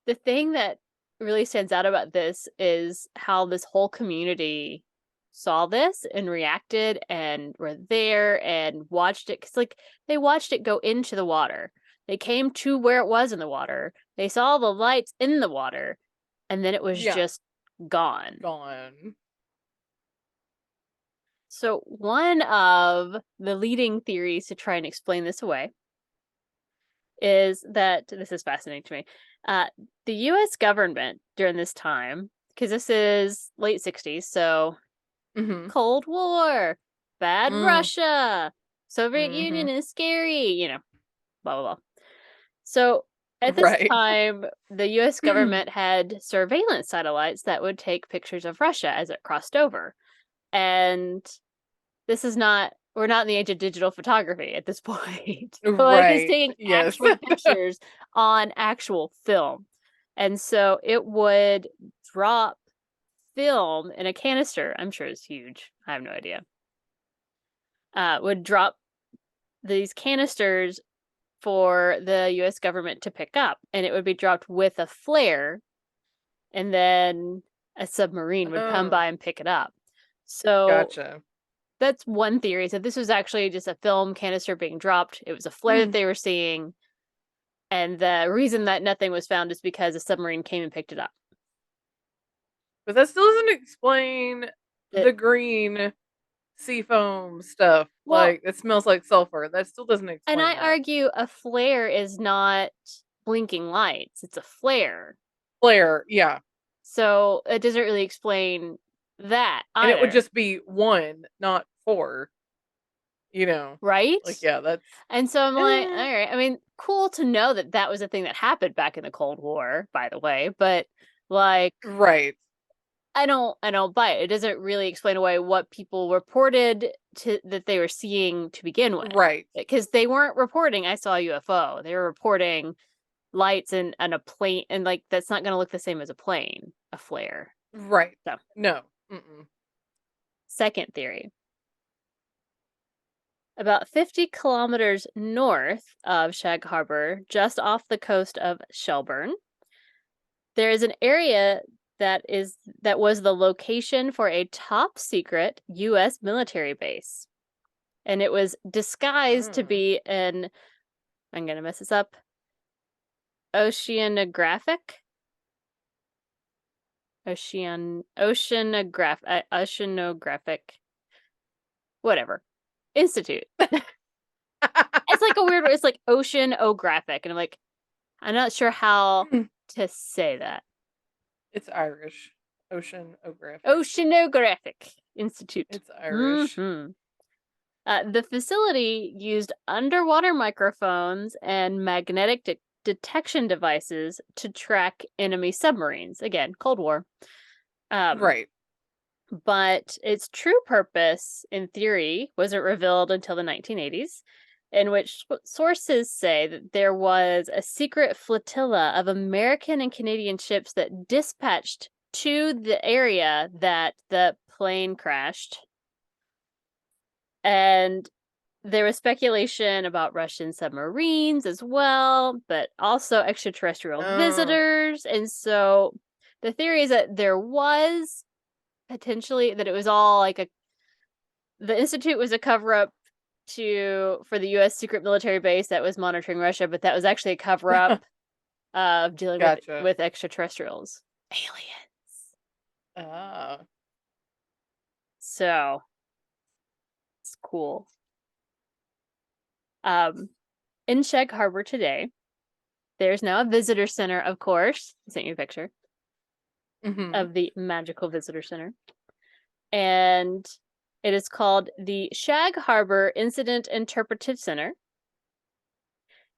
the thing that really stands out about this is how this whole community saw this and reacted and were there and watched it. Because, like, they watched it go into the water. They came to where it was in the water. They saw the lights in the water. And then it was Yeah. just gone. Gone. So, one of the leading theories to try and explain this away is that this is fascinating to me. The U.S. government during this time, because this is late 60s, so Mhm. Cold War, bad Mm. Russia. Soviet Union Mhm. is scary, blah, blah, blah. So at this Right. time, the US government had surveillance satellites that would take pictures of Russia as it crossed over. And we're not in the age of digital photography at this point. Like, it's Right. taking Yes. actual pictures on actual film. And so it would drop film in a canister. I'm sure it's huge. I have no idea. Would drop these canisters for the US government to pick up, and it would be dropped with a flare, and then a submarine would come Oh, by and pick it up. So gotcha. that's one theory. So this was actually just a film canister being dropped. It was a flare that they were seeing, and the reason that nothing was found is because a submarine came and picked it up. But that still doesn't explain That the green seafoam stuff. well, Like, it smells like sulfur. That still doesn't and explain I that. argue a flare is not blinking lights; it's a flare. Flare, yeah. So it doesn't really explain that And it would either, just be 1, not 4, you know? right? Like, yeah, that's And so I'm like, all eh, right. I mean, cool to know that that was a thing that happened back in the Cold War, by the way. But like, right. I don't buy it. It doesn't really explain away what people reported that they were seeing to begin with, Right. because they weren't reporting I saw a UFO. They were reporting lights and a plane, and like that's not going to look the same as a plane, a flare. Right. So, No. Mm-mm. second theory. About 50 kilometers north of Shag Harbor, just off the coast of Shelburne, there is an area that was the location for a top secret US military base. And it was disguised to Mm. be an, I'm going to mess this up, oceanographic oceanographic whatever institute. It's like a weird word. It's like oceanographic, and I'm not sure how to say that. It's Irish. Oceanographic. Oceanographic Institute. It's Irish. Hmm. The facility used underwater microphones and magnetic detection devices to track enemy submarines. Again, Cold War. Um, Right. but its true purpose, in theory, wasn't revealed until the 1980s, in which sources say that there was a secret flotilla of American and Canadian ships that dispatched to the area that the plane crashed. And there was speculation about Russian submarines as well, but also extraterrestrial Oh. visitors. And so the theory is that there was potentially that it was all like the institute was a cover up for the US secret military base that was monitoring Russia, but that was actually a cover up of dealing Gotcha. with extraterrestrials. Aliens. Ah. So it's cool. Um in Shag Harbor today, there's now a visitor center, of course. I sent you a picture Mhm. of the magical visitor center. And it is called the Shag Harbor Incident Interpretive Center.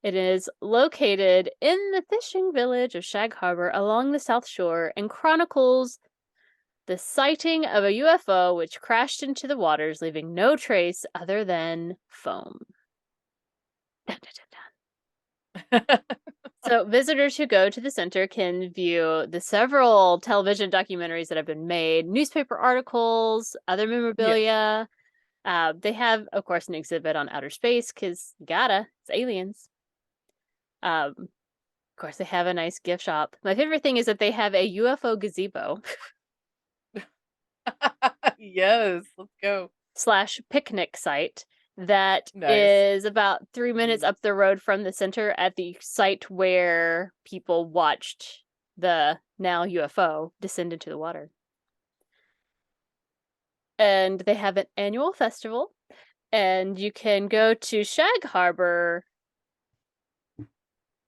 It is located in the fishing village of Shag Harbor along the South Shore and chronicles the sighting of a UFO which crashed into the waters, leaving no trace other than foam. Dun, dun, dun, dun. So, visitors who go to the center can view the several television documentaries that have been made, newspaper articles, other Yes. memorabilia. They have, of course, an exhibit on outer space because it's aliens. Of course, they have a nice gift shop. My favorite thing is that they have a UFO gazebo Yes, let's go. slash picnic site that Nice. is about 3 minutes Mhm. up the road from the center at the site where people watched the now UFO descend into the water. And they have an annual festival, and you can go to Shag Harbor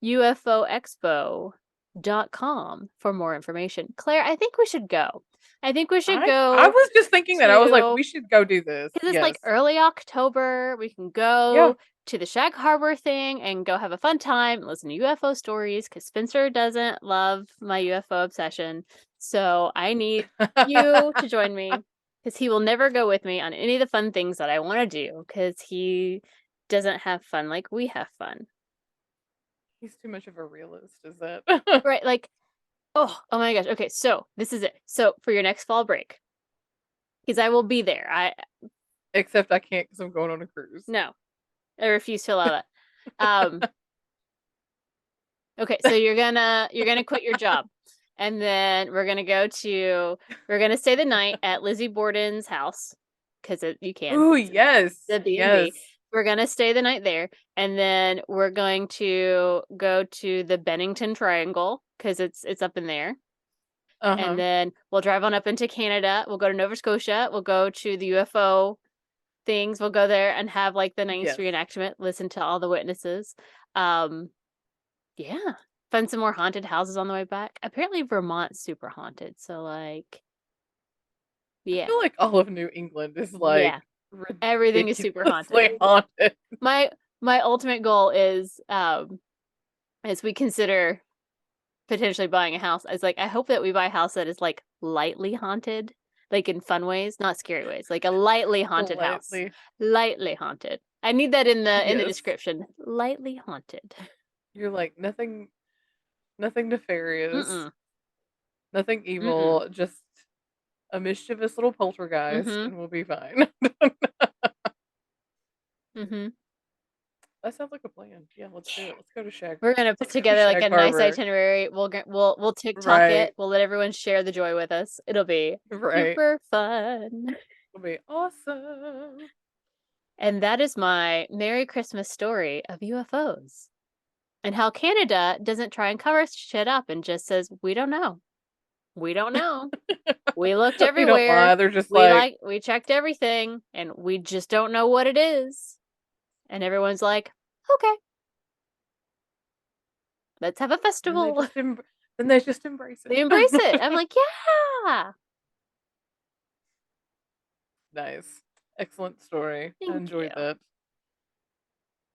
UFOexpo.com for more information. Claire, I think we should go. I think we should I go was just thinking that. I was like, to we should go do this. because it's Yes. like early October. We can Yeah. go to the Shag Harbor thing and go have a fun time, listen to UFO stories because Spencer doesn't love my UFO obsession. So I need you to join me because he will never go with me on any of the fun things that I want to do because he doesn't have fun like we have fun. He's too much of a realist, is that? Right? Like, oh my gosh. Okay, so this is it. So for your next fall break, because I will be there. Except I can't because I'm going on a cruise. No, I refuse to allow that. Um, Okay, so you're gonna quit your job, and then we're gonna stay the night at Lizzie Borden's house because you can. Ooh, It's yes. the B&B. Yes. We're gonna stay the night there, and then we're going to go to the Bennington Triangle because it's up in there, and Uh-huh. then we'll drive on up into Canada. We'll go to Nova Scotia. We'll go to the UFO things. We'll go there and have like the nice Yes. reenactment. Listen to all the witnesses. Um, yeah. Find some more haunted houses on the way back. Apparently Vermont's super haunted, so like I yeah. feel like all of New England is like Yeah. Everything is super haunted. ridiculously haunted. My my ultimate goal is as we consider potentially buying a house, is like I hope that we buy a house that is like lightly haunted, like in fun ways, not scary ways, like a lightly haunted house. Lightly. Lightly haunted. I need that in the Yes. description. Lightly haunted. You're like nothing nefarious, Mm-mm. nothing Mm-mm. evil, just a mischievous little poltergeist Mm-hmm. and we'll be fine. Mm-hmm. That sounds like a plan. Yeah, let's do it. Let's go to Shag. We're gonna put Let's go to together like Shag a nice Harbor. itinerary. We'll TikTok it. Right. We'll let everyone share the joy with us. It'll be Right. super fun. It'll be awesome. And that is my Merry Christmas story of UFOs and how Canada doesn't try and cover shit up and just says, "We don't know. We don't know. We looked They don't everywhere. lie. They're just like, We checked everything and we just don't know what it is." And everyone's like, "Okay, let's have a and they festival." just then they just embrace They it. embrace it. I'm like, "Yeah. Nice. Excellent story. I Thank you." enjoyed that.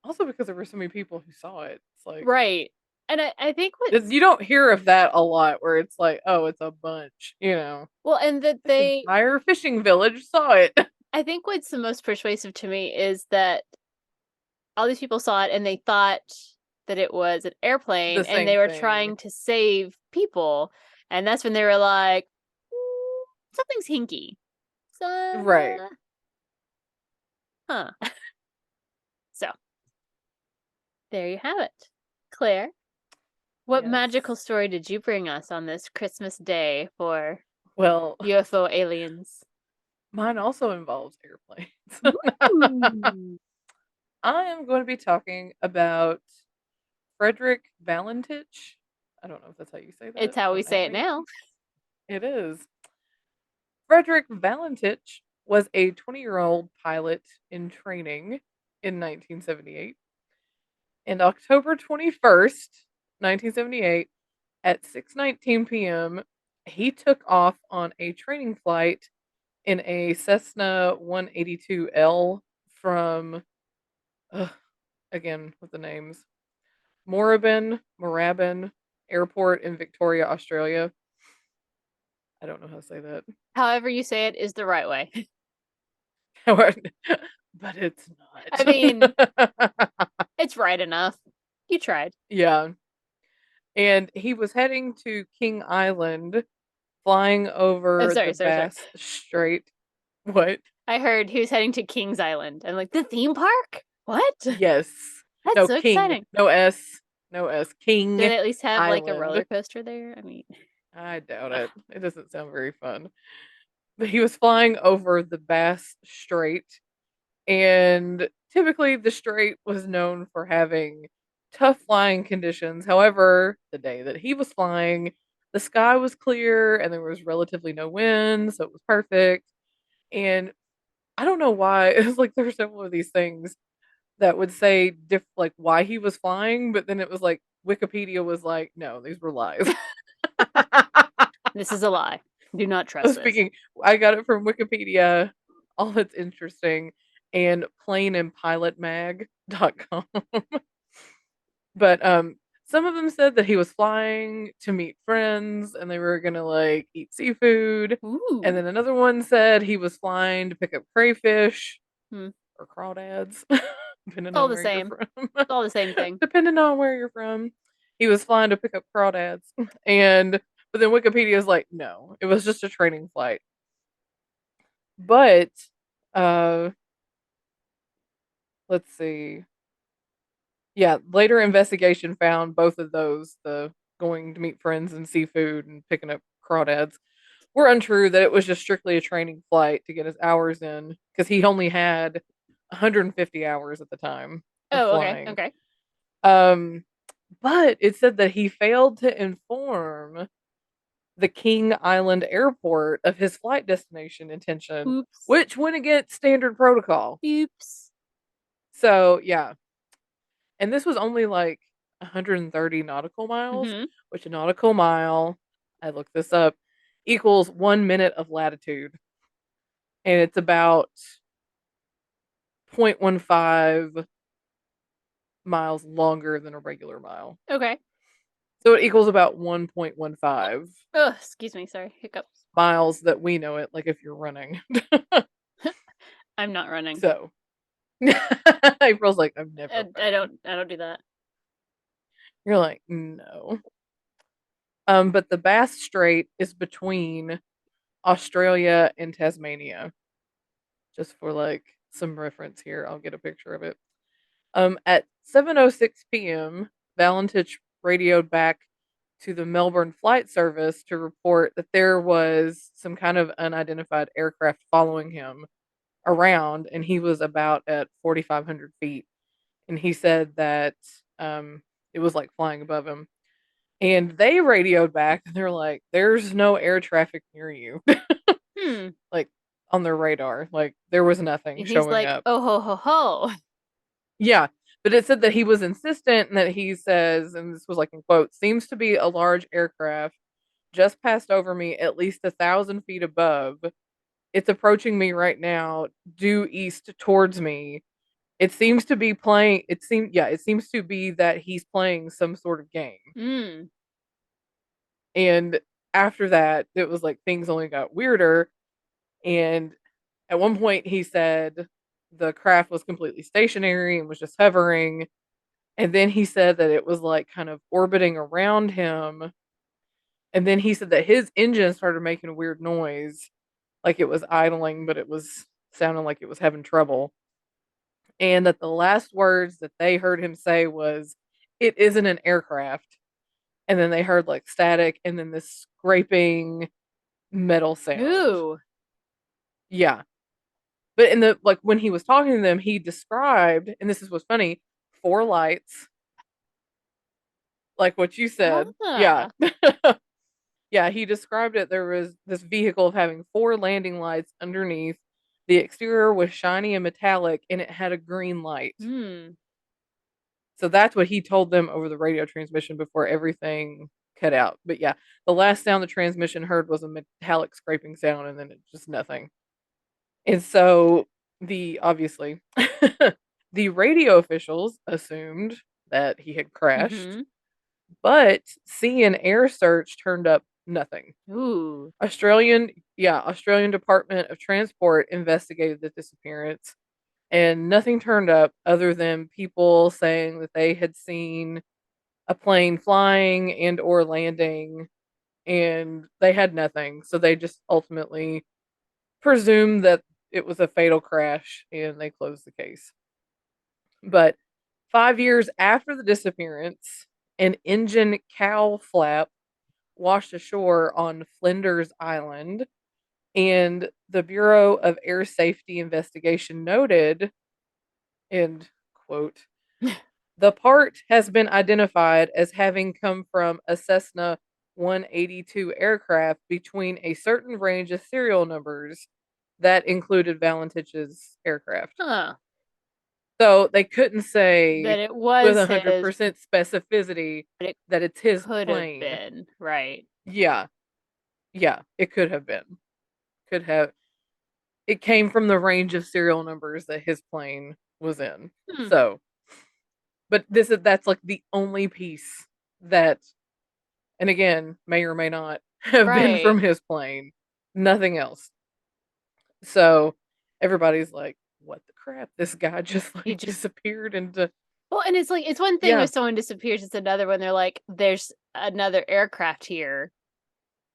Also because there were so many people who saw it. It's like Right. And I think what's you don't hear of that a lot where it's like, oh, it's a bunch, you know. well, and that This entire fishing village saw it. I think what's the most persuasive to me is that all these people saw it and they thought that it was an airplane The and same they were thing. trying to save people. And that's when they were like, something's hinky. Right. Huh. So there you have it. Claire, what Yes. magical story did you bring us on this Christmas day for Well, UFO aliens? mine also involves airplanes. Ooh. I am going to be talking about Frederick Valentich. I don't know if that's how you say It's that. how we Don't say at it me. now. It is. Frederick Valentich was a 20-year-old pilot in training in 1978. And October 21st, 1978, at 6:19 p.m., he took off on a training flight in a Cessna 182L from, ugh, again with the names, Moorabbin Airport in Victoria, Australia. I don't know how to say that. However you say it is the right way. But it's I mean, not. it's right enough. You tried. Yeah. And he was heading to King Island, flying Oh, over the sorry. Bass Strait. What? I heard he was heading to Kings Island. I'm like, the theme park? What? Yes. That's No, so King. exciting. No S. No S. Do King they at least have like a Island. roller coaster there? I mean, I doubt ugh. it. It doesn't sound very fun. But he was flying over the Bass Strait, and typically the strait was known for having tough flying conditions. However, the day that he was flying, the sky was clear and there was relatively no wind, so it was perfect. And I don't know why. It was like there were several of these things that would say like why he was flying, but then it was like Wikipedia was like, no, these were lies. This is a lie. Do not trust this. Speaking, I got it from Wikipedia. All that's interesting and planeandpilotmag.com. But some of them said that he was flying to meet friends and they were gonna like eat seafood. And Ooh. then another one said he was flying to pick up crayfish Hmm. or crawdads, depending All on the where you're same. from. It's all the same thing. Depending on where you're from. He was flying to pick up crawdads. And but then Wikipedia is like, no, it was just a training flight. But uh let's see. Yeah, later investigation found both of those, the going to meet friends and seafood and picking up crawdads, were untrue, that it was just strictly a training flight to get his hours in because he only had 150 hours at the time of Oh, okay. flying. Okay. Um, but it said that he failed to inform the King Island airport of his flight destination intention, Oops. which went against standard protocol. Oops. So, yeah, and this was only like 130 nautical miles, Mm-hmm. which a nautical mile, I looked this up, equals 1 minute of latitude. And it's about 0.15 miles longer than a regular mile. Okay. So it equals about 1.15 Oh, excuse me. Sorry. Hiccups. miles that we know it, like if you're running. I'm not running. So April's like, I've never I ran. don't do that. You're like, no. But the Bass Strait is between Australia and Tasmania. Just for like some reference here, I'll get a picture of it. At 7:06 p.m., Valentich radioed back to the Melbourne Flight Service to report that there was some kind of unidentified aircraft following him around, and he was about at 4,500 feet. And he said that it was like flying above him. And they radioed back, and they're like, "There's no air traffic near you." Hmm. Like on their radar. Like there was nothing And he's showing like, up. oh ho ho ho. Yeah. But it said that he was insistent and that he says, and this was like in quotes, seems to be a large aircraft just passed over me at least 1,000 feet above. It's approaching me right now, due east towards me. It seems to be playing it seems to be that he's playing some sort of game. Hmm. And after that, it was like things only got weirder. And at one point, he said the craft was completely stationary and was just hovering. And then he said that it was like kind of orbiting around him. And then he said that his engine started making a weird noise, like it was idling, but it was sounding like it was having trouble. And that the last words that they heard him say was, "It isn't an aircraft." And then they heard like static and then this scraping metal sound. Ooh. Yeah. But in the like when he was talking to them, he described, and this is what's funny, four lights, like what you said. Yeah. Ah. Yeah, he described it. There was this vehicle of having four landing lights underneath. The exterior was shiny and metallic, and it had a green light. Hmm. So that's what he told them over the radio transmission before everything cut out. But yeah, the last sound the transmission heard was a metallic scraping sound, and then it's just nothing. And so the obviously the radio officials assumed that he had crashed, Mm-hmm. but sea and air search turned up nothing. Ooh. Australian Department of Transport investigated the disappearance and nothing turned up other than people saying that they had seen a plane flying and or landing, and they had nothing. So they just ultimately presumed that it was a fatal crash and they closed the case. But 5 years after the disappearance, an engine cowl flap washed ashore on Flinders Island, and the Bureau of Air Safety Investigation noted, and quote, the part has been identified as having come from a Cessna 182 aircraft between a certain range of serial numbers that included Valentich's aircraft. Huh. So they couldn't That say it with was his, 100% specificity but it that it's his could have plane. been. Right. Yeah. Yeah, it could have been. Could have. It came from the range of serial numbers that his plane was in. Hmm. So, but that's like the only piece that, and again, may or may not have been Right. from his plane. Nothing else. So everybody's like, "What the crap? This guy just He like just disappeared into." well, and it's like it's one thing Yeah, if someone disappears, it's another when they're like, "There's another aircraft here."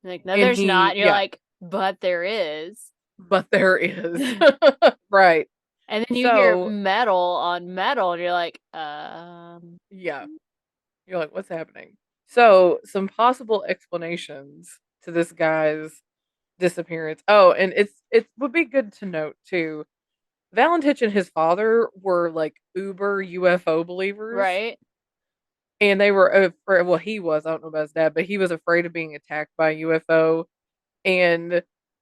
Like, no, and there's not. he, And you're yeah, like, but there is. but there is. And Right. then you hear So, metal on metal, and you're like, yeah, you're like, "What's happening?" So, some possible explanations to this guy's disappearance. Oh, and it would be good to note too. Valentich and his father were like uber UFO believers, right? and they were well, he was. I don't know about his dad, but he was afraid of being attacked by a UFO. And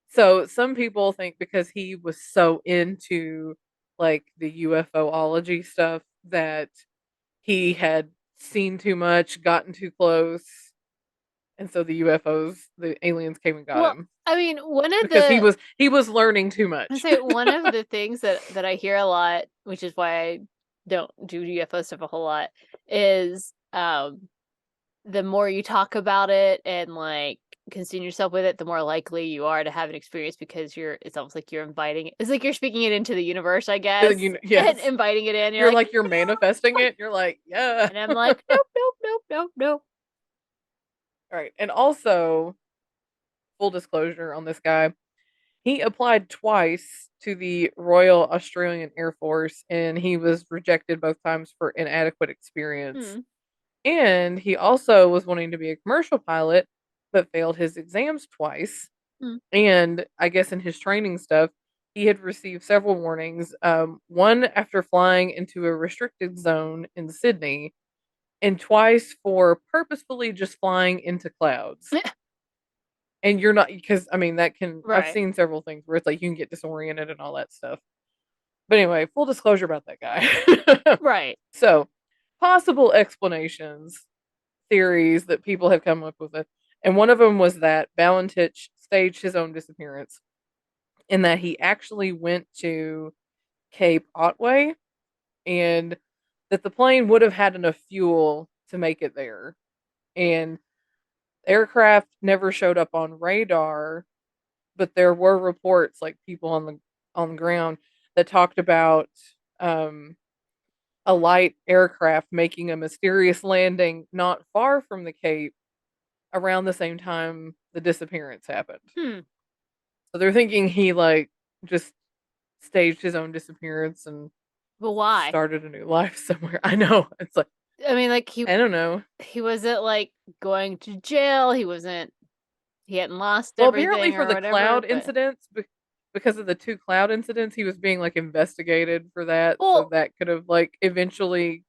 so some people think because he was so into like the UFOlogy stuff that he had seen too much, gotten too close, and so the aliens came and got Well, him I mean, one of because the he was learning too I much. say one of the things that I hear a lot, which is why I don't do UFO stuff a whole lot, is the more you talk about it and like concern yourself with it, the more likely you are to have an experience because it's almost like you're inviting it's like you're speaking it into the universe, I guess, and Yes, inviting it in. You're like, you're manifesting no, it. You're like, yeah. and I'm like, nope, nope, nope, nope, nope. All right, and also full disclosure on this guy. He applied twice to the Royal Australian Air Force and he was rejected both times for inadequate experience. Hmm. And he also was wanting to be a commercial pilot, but failed his exams twice. Hmm. And I guess in his training stuff, he had received several warnings. One after flying into a restricted zone in Sydney, and twice for purposefully just flying into clouds. And you're not, because I mean, I've Right, seen several things where it's like you can get disoriented and all that stuff. But anyway, full disclosure about that guy. right. So, possible explanations, theories that people have come up with it. And one of them was that Valentich staged his own disappearance and that he actually went to Cape Otway and that the plane would have had enough fuel to make it there. And aircraft never showed up on radar, but there were reports like people on the ground that talked about um a light aircraft making a mysterious landing not far from the Cape around the same time the disappearance happened. Hmm. So they're thinking he like just staged his own disappearance and But why? started a new life somewhere. I know. It's like I mean, like I don't know. he wasn't like going to jail. He hadn't lost Well, apparently everything for or the whatever. cloud But incidents, because of the two cloud incidents, he was being like investigated for that. So well, that could have like eventually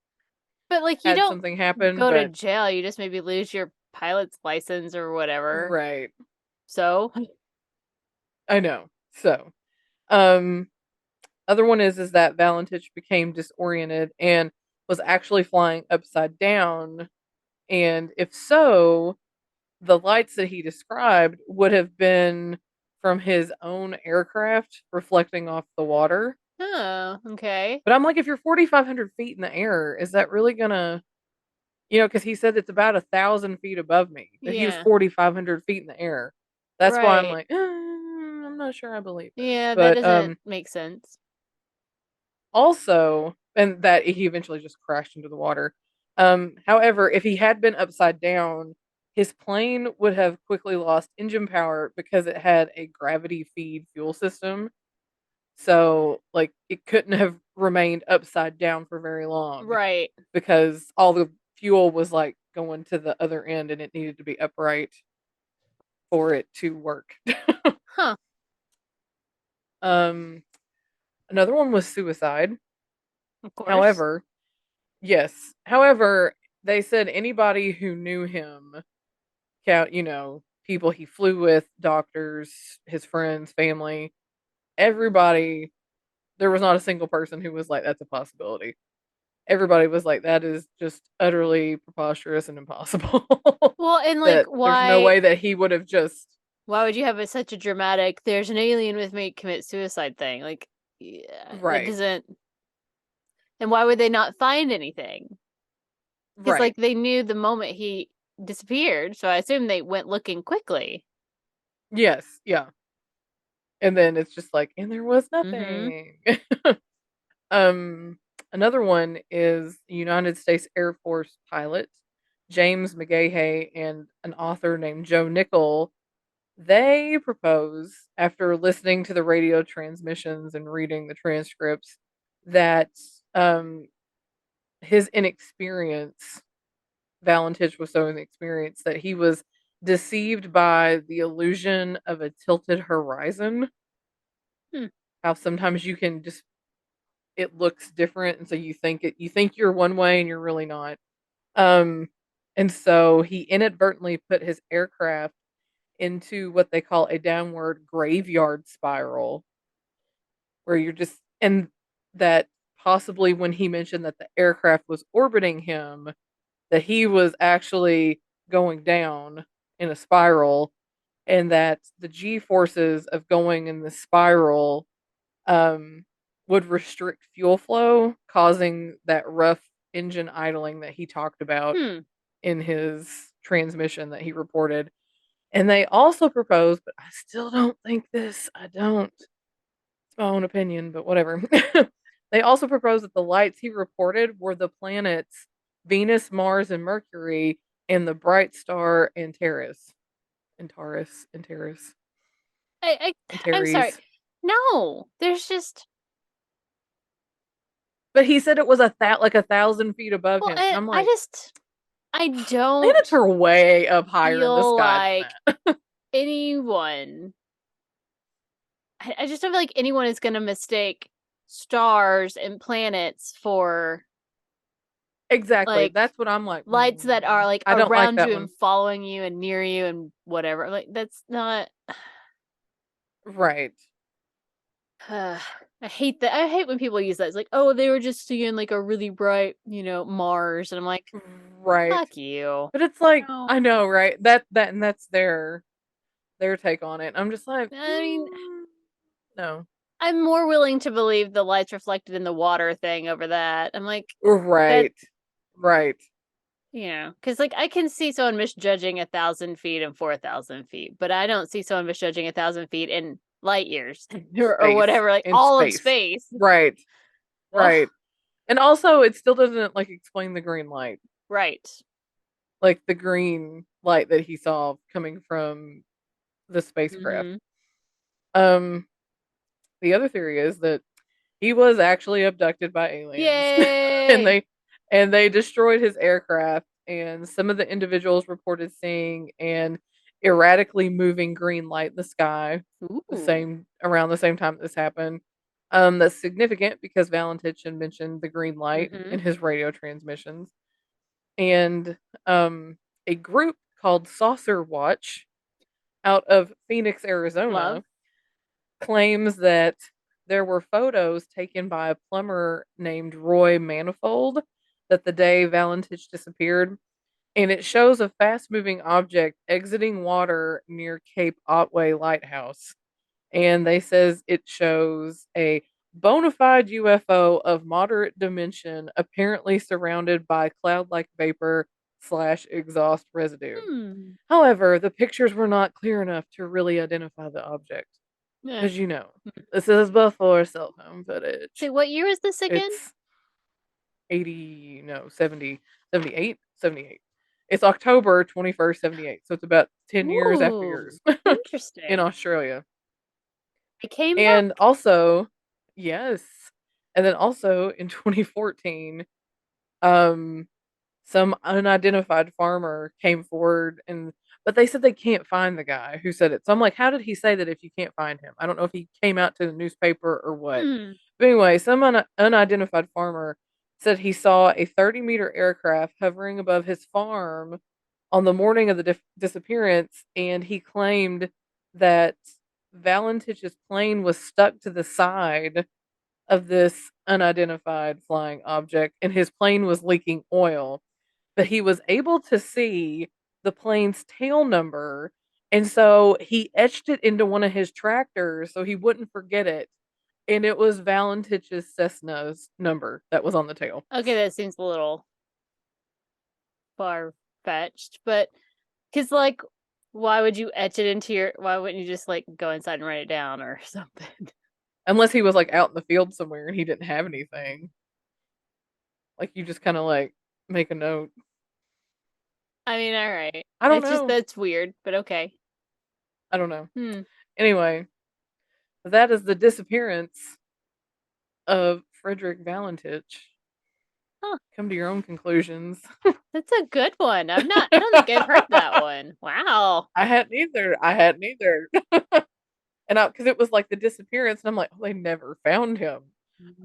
but like you had don't something happen. go to But jail. You just maybe lose your pilot's license or whatever. right, So, I know. So, um, other one is that Valentich became disoriented and was actually flying upside down. And if so, the lights that he described would have been from his own aircraft reflecting off the water. oh, okay. But I'm like, if you're 4,500 feet in the air, is that really gonna, because he said it's about 1,000 feet above me, but he was Yeah. 4,500 feet in the air. That's why I'm Right. like, I'm not sure I believe this. Yeah, that But doesn't make sense. also, and that he eventually just crashed into the water. However, if he had been upside down, his plane would have quickly lost engine power because it had a gravity feed fuel system. So, like, it couldn't have remained upside down for very long Right. because all the fuel was like going to the other end and it needed to be upright for it to work. Huh. um, Another one was suicide. Of course. However, yes. However, they said anybody who knew him, people he flew with, doctors, his friends, family, everybody, there was not a single person who was like, that's a possibility. Everybody was like, that is just utterly preposterous and impossible. Well, and like That there's no why way that he would have just. Why would you have such a dramatic, there's an alien with me, commit suicide thing? Like, yeah, that Right. doesn't. And why would they not find anything? Because, Right. like, they knew the moment he disappeared, so I assume they went looking quickly. Yes. Yeah. And then it's just like, and there was Mm-hmm. nothing. um, Another one is United States Air Force pilot James McGahey and an author named Joe Nickell. They propose, after listening to the radio transmissions and reading the transcripts, that um, his inexperience, Valentich was so inexperienced that he was deceived by the illusion of a tilted horizon. Hmm. How sometimes you can just it looks different, and so you think you're one way and you're really not. Um, and so he inadvertently put his aircraft into what they call a downward graveyard spiral, where you're just and that possibly when he mentioned that the aircraft was orbiting him, that he was actually going down in a spiral, and that the G forces of going in the spiral um, would restrict fuel flow, causing that rough engine idling that he talked about Hmm. in his transmission that he reported. And they also proposed, but I still don't think this. I don't. It's my own opinion, but whatever. They also proposed that the lights he reported were the planets Venus, Mars, and Mercury, and the bright star Antares. Antares. I'm sorry. Antares. No, there's just. But he said it was like 1,000 feet above Well, him. And I'm I like, just. I don't planets are way up higher in the feel sky like than that. anyone. I just don't feel like anyone is going to mistake stars and planets for, Exactly. like, That's what I'm like. lights that are, like, I don't like around that you and one. following you and near you and whatever. Like, that's not. Right. I hate that. I hate when people use that. It's like, oh, they were just seeing, like, a really bright, Mars, and I'm like, Right. fuck you. But it's like, No. I know, right? And that's their take on it. I'm just like, I mean, no. I'm more willing to believe the lights reflected in the water thing over that. I'm like, that, Right. Right. because, like, I can see someone misjudging 1,000 feet and 4,000 feet, but I don't see someone misjudging 1,000 feet in light years or Space. whatever, like In all of space. space. Right. Ugh, Right. And also it still doesn't like explain the green light. right. Like the green light that he saw coming from the spacecraft. Mm-hmm. Um the other theory is that he was actually abducted by aliens. and Yay! they destroyed his aircraft, and some of the individuals reported seeing an erratically moving green light in the sky Ooh. around the same time this happened. That's significant because Valentich had mentioned the green light Mm-hmm. in his radio transmissions. And a group called Saucer Watch out of Phoenix, Love. Arizona, claims that there were photos taken by a plumber named Roy Manifold that the day Valentich disappeared, and it shows a fast-moving object exiting water near Cape Otway Lighthouse. And they says it shows a bona fide UFO of moderate dimension, apparently surrounded by cloud-like vapor slash exhaust residue. Hmm. However, the pictures were not clear enough to really identify the object. Eh. Because, this is before cell phone Say, footage. what year is this again? It's 80, no, 70, 78, 78. It's October 21st, 78. So it's about 10 years after Ooh, yours in interesting. Australia. It came And back? also, yes. And then also in 2014, um, some unidentified farmer came forward but they said they can't find the guy who said it. So I'm like, how did he say that if you can't find him? I don't know if he came out to the newspaper or what. Hmm. But anyway, some unidentified farmer said he saw a 30-meter aircraft hovering above his farm on the morning of the disappearance, and he claimed that Valentich's plane was stuck to the side of this unidentified flying object, and his plane was leaking oil, but he was able to see the plane's tail number, And so he etched it into one of his tractors so he wouldn't forget it. And it was Valentich's Cessna's number that was on the tail. Okay, that seems a little far fetched, but because like, why would you etch it into your? Why wouldn't you just like go inside and write it down or something? Unless he was like out in the field somewhere and he didn't have anything. Like you just kind of like make a note. I mean, all right. I don't It's just know. that's weird, but okay. I don't know. Hmm. Anyway, that is the disappearance of Frederick Valentich. Huh. Come to your own conclusions. That's a good one. I don't think I've heard that one. Wow. I hadn't either. I hadn't either. And because it was like the disappearance, and I'm like, oh, they never found him.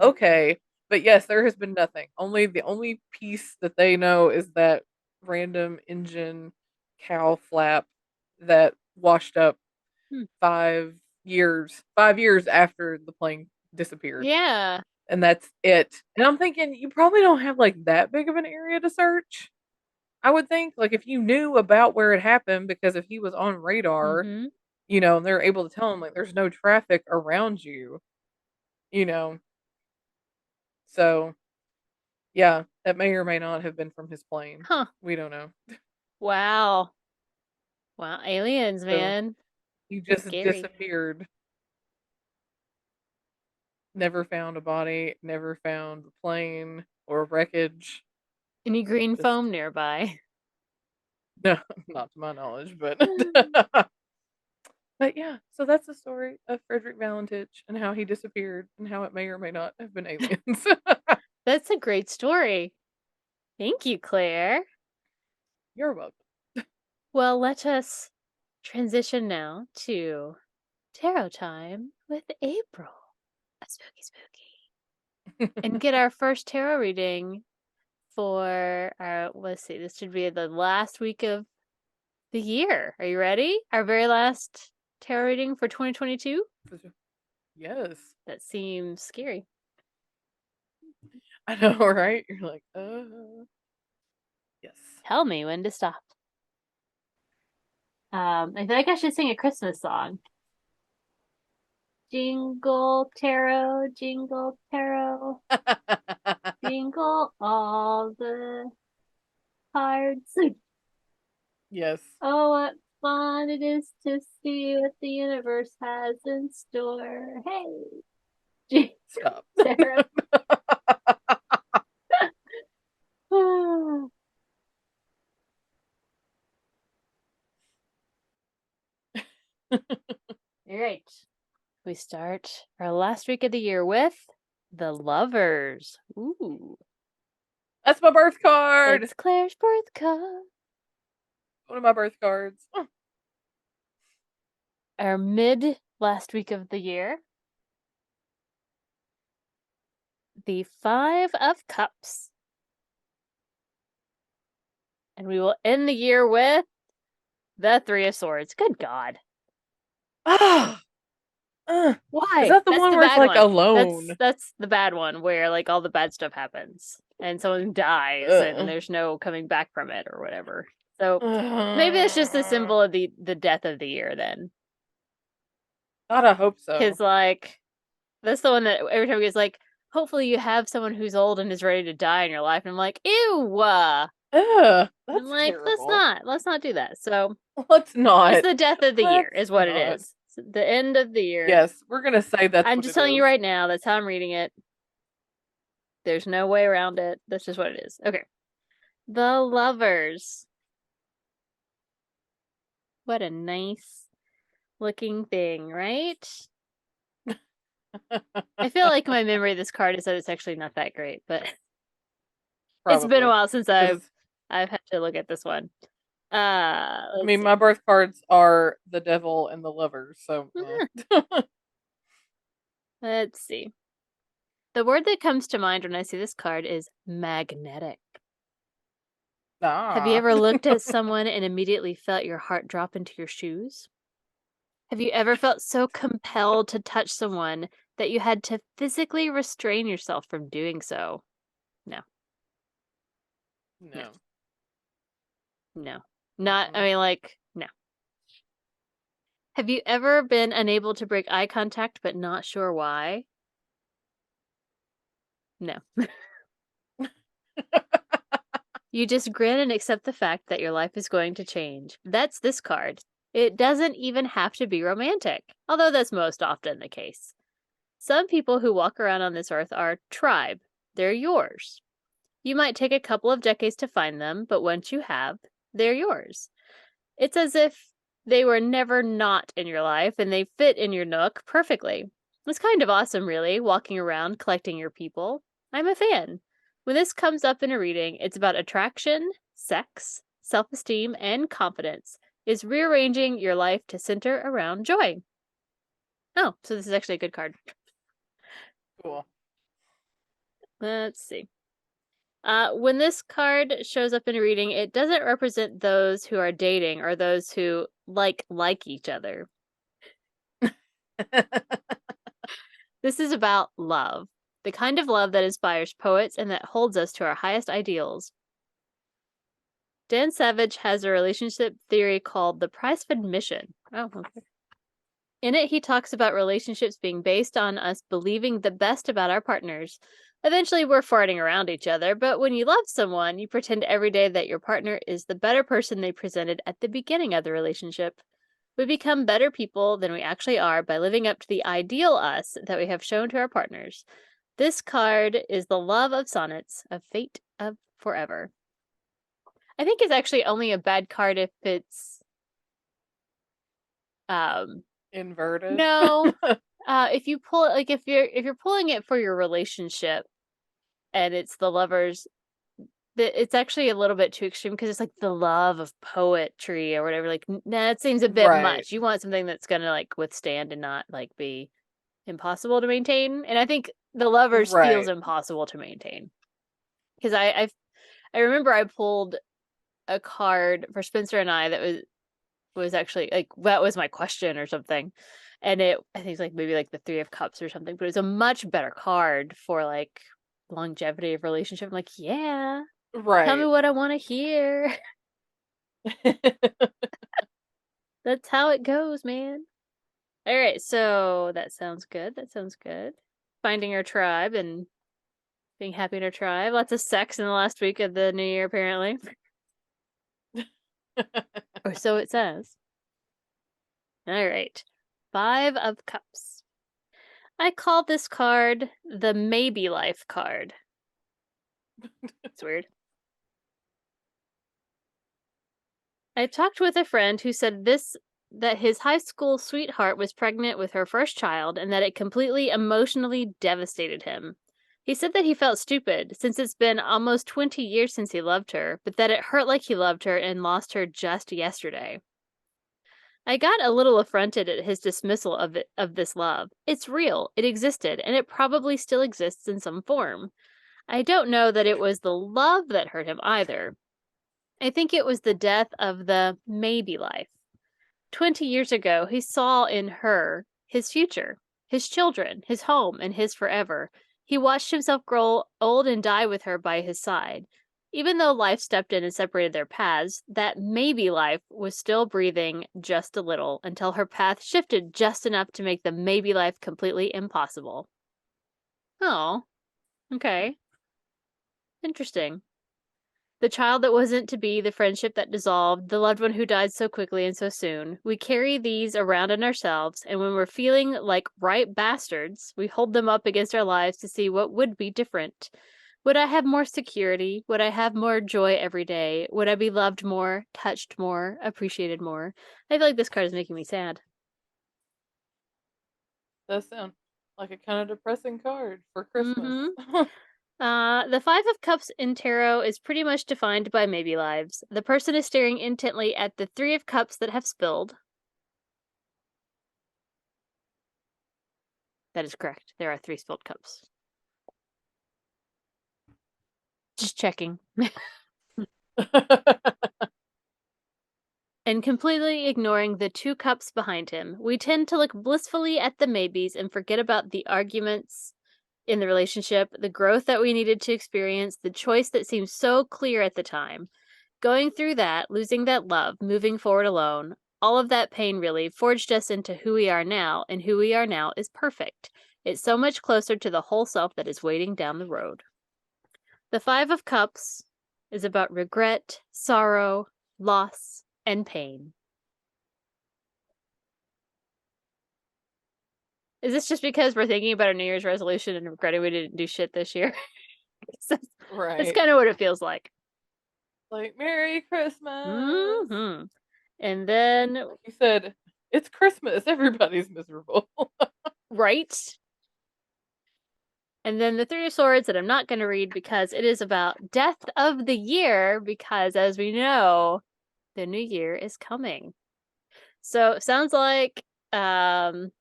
Okay, but yes, there has been nothing. Only the only piece that they know is that random engine cow flap that washed up Hmm. 5 years after the plane disappeared, Yeah. and that's it. And I'm thinking you probably don't have like that big of an area to search. I would think like if you knew about where it happened, because if he was on radar, Mm-hmm. and they're able to tell him like there's no traffic around you, you know. So yeah, that may or may not have been from his plane. Huh. We don't know. Wow. Wow. Aliens, So man. he That's just scary. disappeared. Never found a body, never found the plane or wreckage. Any green Just foam nearby? no, not to my knowledge, but but yeah, so that's the story of Frederick Valentich and how he disappeared and how it may or may not have been aliens. That's a great story. Thank you, Claire. You're welcome. Well, let us transition now to tarot time with April. A spooky, spooky. And get our first tarot reading for our, let's see, this should be the last week of the year. Are you ready? Our very last tarot reading for 2022? Yes. That seems scary. I know, right? You're like, yes. Tell me when to stop. I feel like I should sing a Christmas song. Jingle tarot, jingle all the cards. Yes. Oh, what fun it is to see what the universe has in store. Hey, Stop. Sarah. All right. We start our last week of the year with the Lovers. Ooh. That's my birth card. It's Claire's birth card. One of my birth cards. Our mid last week of the year. The Five of Cups. And we will end the year with the Three of Swords. Good God. Ah. Is Why? that the That's one the where it's bad like one. alone? That's the bad one where like all the bad stuff happens and someone dies and Uh, there's no coming back from it or whatever. So maybe it's just a God, symbol of the death of the year then. I hope so. Because like that's the one that every time it's like, hopefully you have someone who's old and is ready to die in your life. And I'm like, ew. I'm That's like, terrible. let's not do that. So Let's it's not. the death of the year, Let's is what it not. is. It's the end of the year. Yes, we're gonna say that's I'm what just it telling you is. right now, that's how I'm reading it. There's no way around it. That's just what it is. Okay. The Lovers. What a nice looking thing, right? I feel like my memory of this card is that it's actually not that great, but it's been a Probably while since because I've had to look at this one. I Let's mean my see. birth cards are the devil and the lovers, so Let's see. The word that comes to mind when I see this card is magnetic. Have you ah. ever looked at someone and immediately felt your heart drop into your shoes? Have you ever felt so compelled to touch someone that you had to physically restrain yourself from doing so? No. No. No. No. Not, I mean, like, no. Have you ever been unable to break eye contact but not sure why? No. You just grin and accept the fact that your life is going to change. That's this card. It doesn't even have to be romantic, although that's most often the case. Some people who walk around on this earth are tribe. They're yours. You might take a couple of decades to find them, but once you have, they're yours. It's as if they were never not in your life and they fit in your nook perfectly. It's kind of awesome, really, walking around collecting your people. I'm a fan. When this comes up in a reading, it's about attraction, sex, self-esteem, and confidence. Is rearranging your life to center around joy. Oh, so this is actually a good card. Cool. Let's see. When this card shows up in a reading, it doesn't represent those who are dating or those who like each other. This is about love. The kind of love that inspires poets and that holds us to our highest ideals. Dan Savage has a relationship theory called the price of admission. Oh, okay. In it, he talks about relationships being based on us believing the best about our partners. Eventually, we're farting around each other, but when you love someone, you pretend every day that your partner is the better person they presented at the beginning of the relationship. We become better people than we actually are by living up to the ideal us that we have shown to our partners. This card is the love of sonnets, of fate of forever. I think it's actually only a bad card if it's Inverted. no. If you pull it, like if you're pulling it for your relationship and it's the lovers, it's actually a little bit too extreme because it's like the love of poetry or whatever. Like, nah, it seems a bit Right. much. You want something that's gonna like withstand and not like be impossible to maintain. And I think the lovers feels Right. impossible to maintain because I remember I pulled a card for Spencer and I that was actually like that was my question or something. And I think it's like maybe like the Three of Cups or something, but it was a much better card for like longevity of relationship. I'm like, yeah, tell me Right. what I want to hear. That's how it goes, man. All right, so that sounds good. That sounds good. Finding our tribe and being happy in our tribe. Lots of sex in the last week of the new year, apparently. Or so it says. All right. Five of Cups. I call this card the maybe life card. It's weird. I talked with a friend who said that his high school sweetheart was pregnant with her first child and that it completely emotionally devastated him. He said that he felt stupid since it's been almost 20 years since he loved her, but that it hurt like he loved her and lost her just yesterday. I got a little affronted at his dismissal of this love. It's real, it existed, and it probably still exists in some form. I don't know that it was the love that hurt him either. I think it was the death of the maybe life. 20 years ago, he saw in her his future, his children, his home, and his forever. He watched himself grow old and die with her by his side. Even though life stepped in and separated their paths, that maybe life was still breathing just a little until her path shifted just enough to make the maybe life completely impossible. Oh, okay. Interesting. The child that wasn't to be, the friendship that dissolved, the loved one who died so quickly and so soon. We carry these around in ourselves, and when we're feeling like right bastards, we hold them up against our lives to see what would be different. Would I have more security? Would I have more joy every day? Would I be loved more, touched more, appreciated more? I feel like this card is making me sad. Does sound like a kind of depressing card for Christmas. Mm-hmm. The Five of Cups in tarot is pretty much defined by maybe lives. The person is staring intently at the Three of Cups that have spilled. That is correct. There are 3 spilled cups. Just checking. And completely ignoring the 2 cups behind him. We tend to look blissfully at the maybes and forget about the arguments in the relationship, the growth that we needed to experience, the choice that seemed so clear at the time. Going through that, losing that love, moving forward alone, All of that pain really forged us into who we are now, and who we are now is perfect. It's so much closer to the whole self that is waiting down the road. The Five of Cups is about regret, sorrow, loss, and pain. Is this just because we're thinking about our New Year's resolution and regretting we didn't do shit this year? That's Right. kind of what it feels like. Like, Merry Christmas. Mm-hmm. And then, Like you said, it's Christmas. Everybody's miserable. right? And then the Three of Swords that I'm not going to read because it is about death of the year, because as we know, the new year is coming. So it sounds like it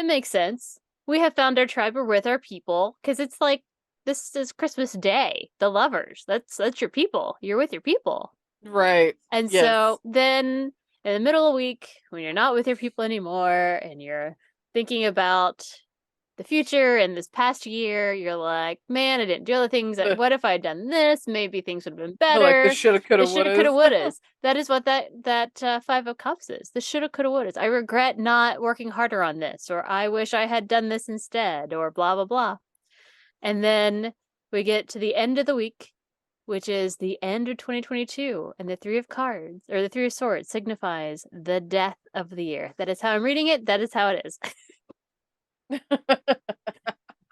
makes sense. We have found our tribe, we're with our people, because it's like this is Christmas Day, the lovers. That's your people. You're with your people. Right. And Yes. so then in the middle of the week, when you're not with your people anymore and you're thinking about the future and this past year, you're like, man, I didn't do all the things. What if I had done this? Maybe things would have been Like the better. shoulda, coulda, The shoulda, coulda, wouldas. wouldas. That is what that Five of Cups is. The shoulda, coulda, wouldas. I regret not working harder on this, or I wish I had done this instead, or blah, blah, blah. And then we get to the end of the week, which is the end of 2022, and the Three of Cards, or the Three of Swords, signifies the death of the year. That is how I'm reading it. That is how it is.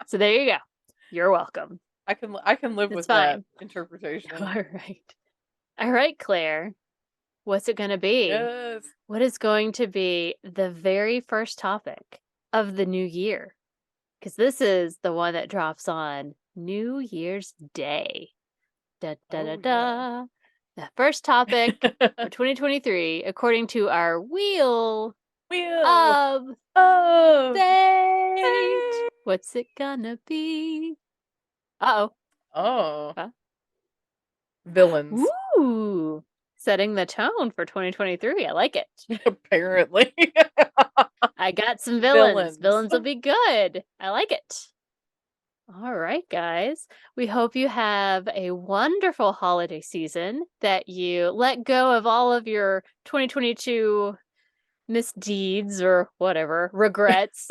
So there you go. You're welcome. I can live It's with fine. that interpretation. All right, Claire. What's it going to be? Yes. What is going to be the very first topic of the new year? Because this is the one that drops on New Year's Day. Da da da da. The first topic for 2023, according to our wheel of fate. What's it gonna be? Uh-oh. Oh. Huh? Villains. Ooh. Setting the tone for 2023. I like it. Apparently. I got some villains. Villains will be good. I like it. All right, guys. We hope you have a wonderful holiday season, that you let go of all of your 2022 misdeeds or whatever, regrets,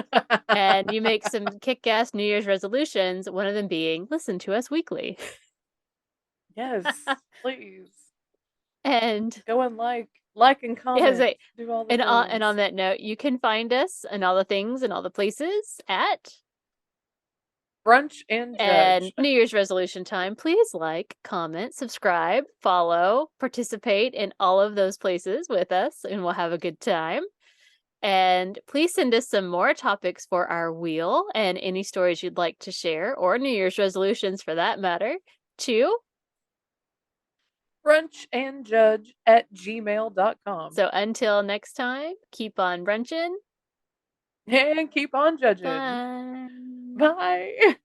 and you make some kick-ass New Year's resolutions, one of them being listen to us weekly. Yes, please. And go and like and comment. Do all the and things. on that note, you can find us and all the things and all the places at Brunch and Judge. And New Year's resolution time. Please like, comment, subscribe, follow, participate in all of those places with us, and we'll have a good time. And please send us some more topics for our wheel and any stories you'd like to share, or New Year's resolutions for that matter, to brunchandjudge@gmail.com. So until next time, keep on brunching and keep on judging. Bye. Bye.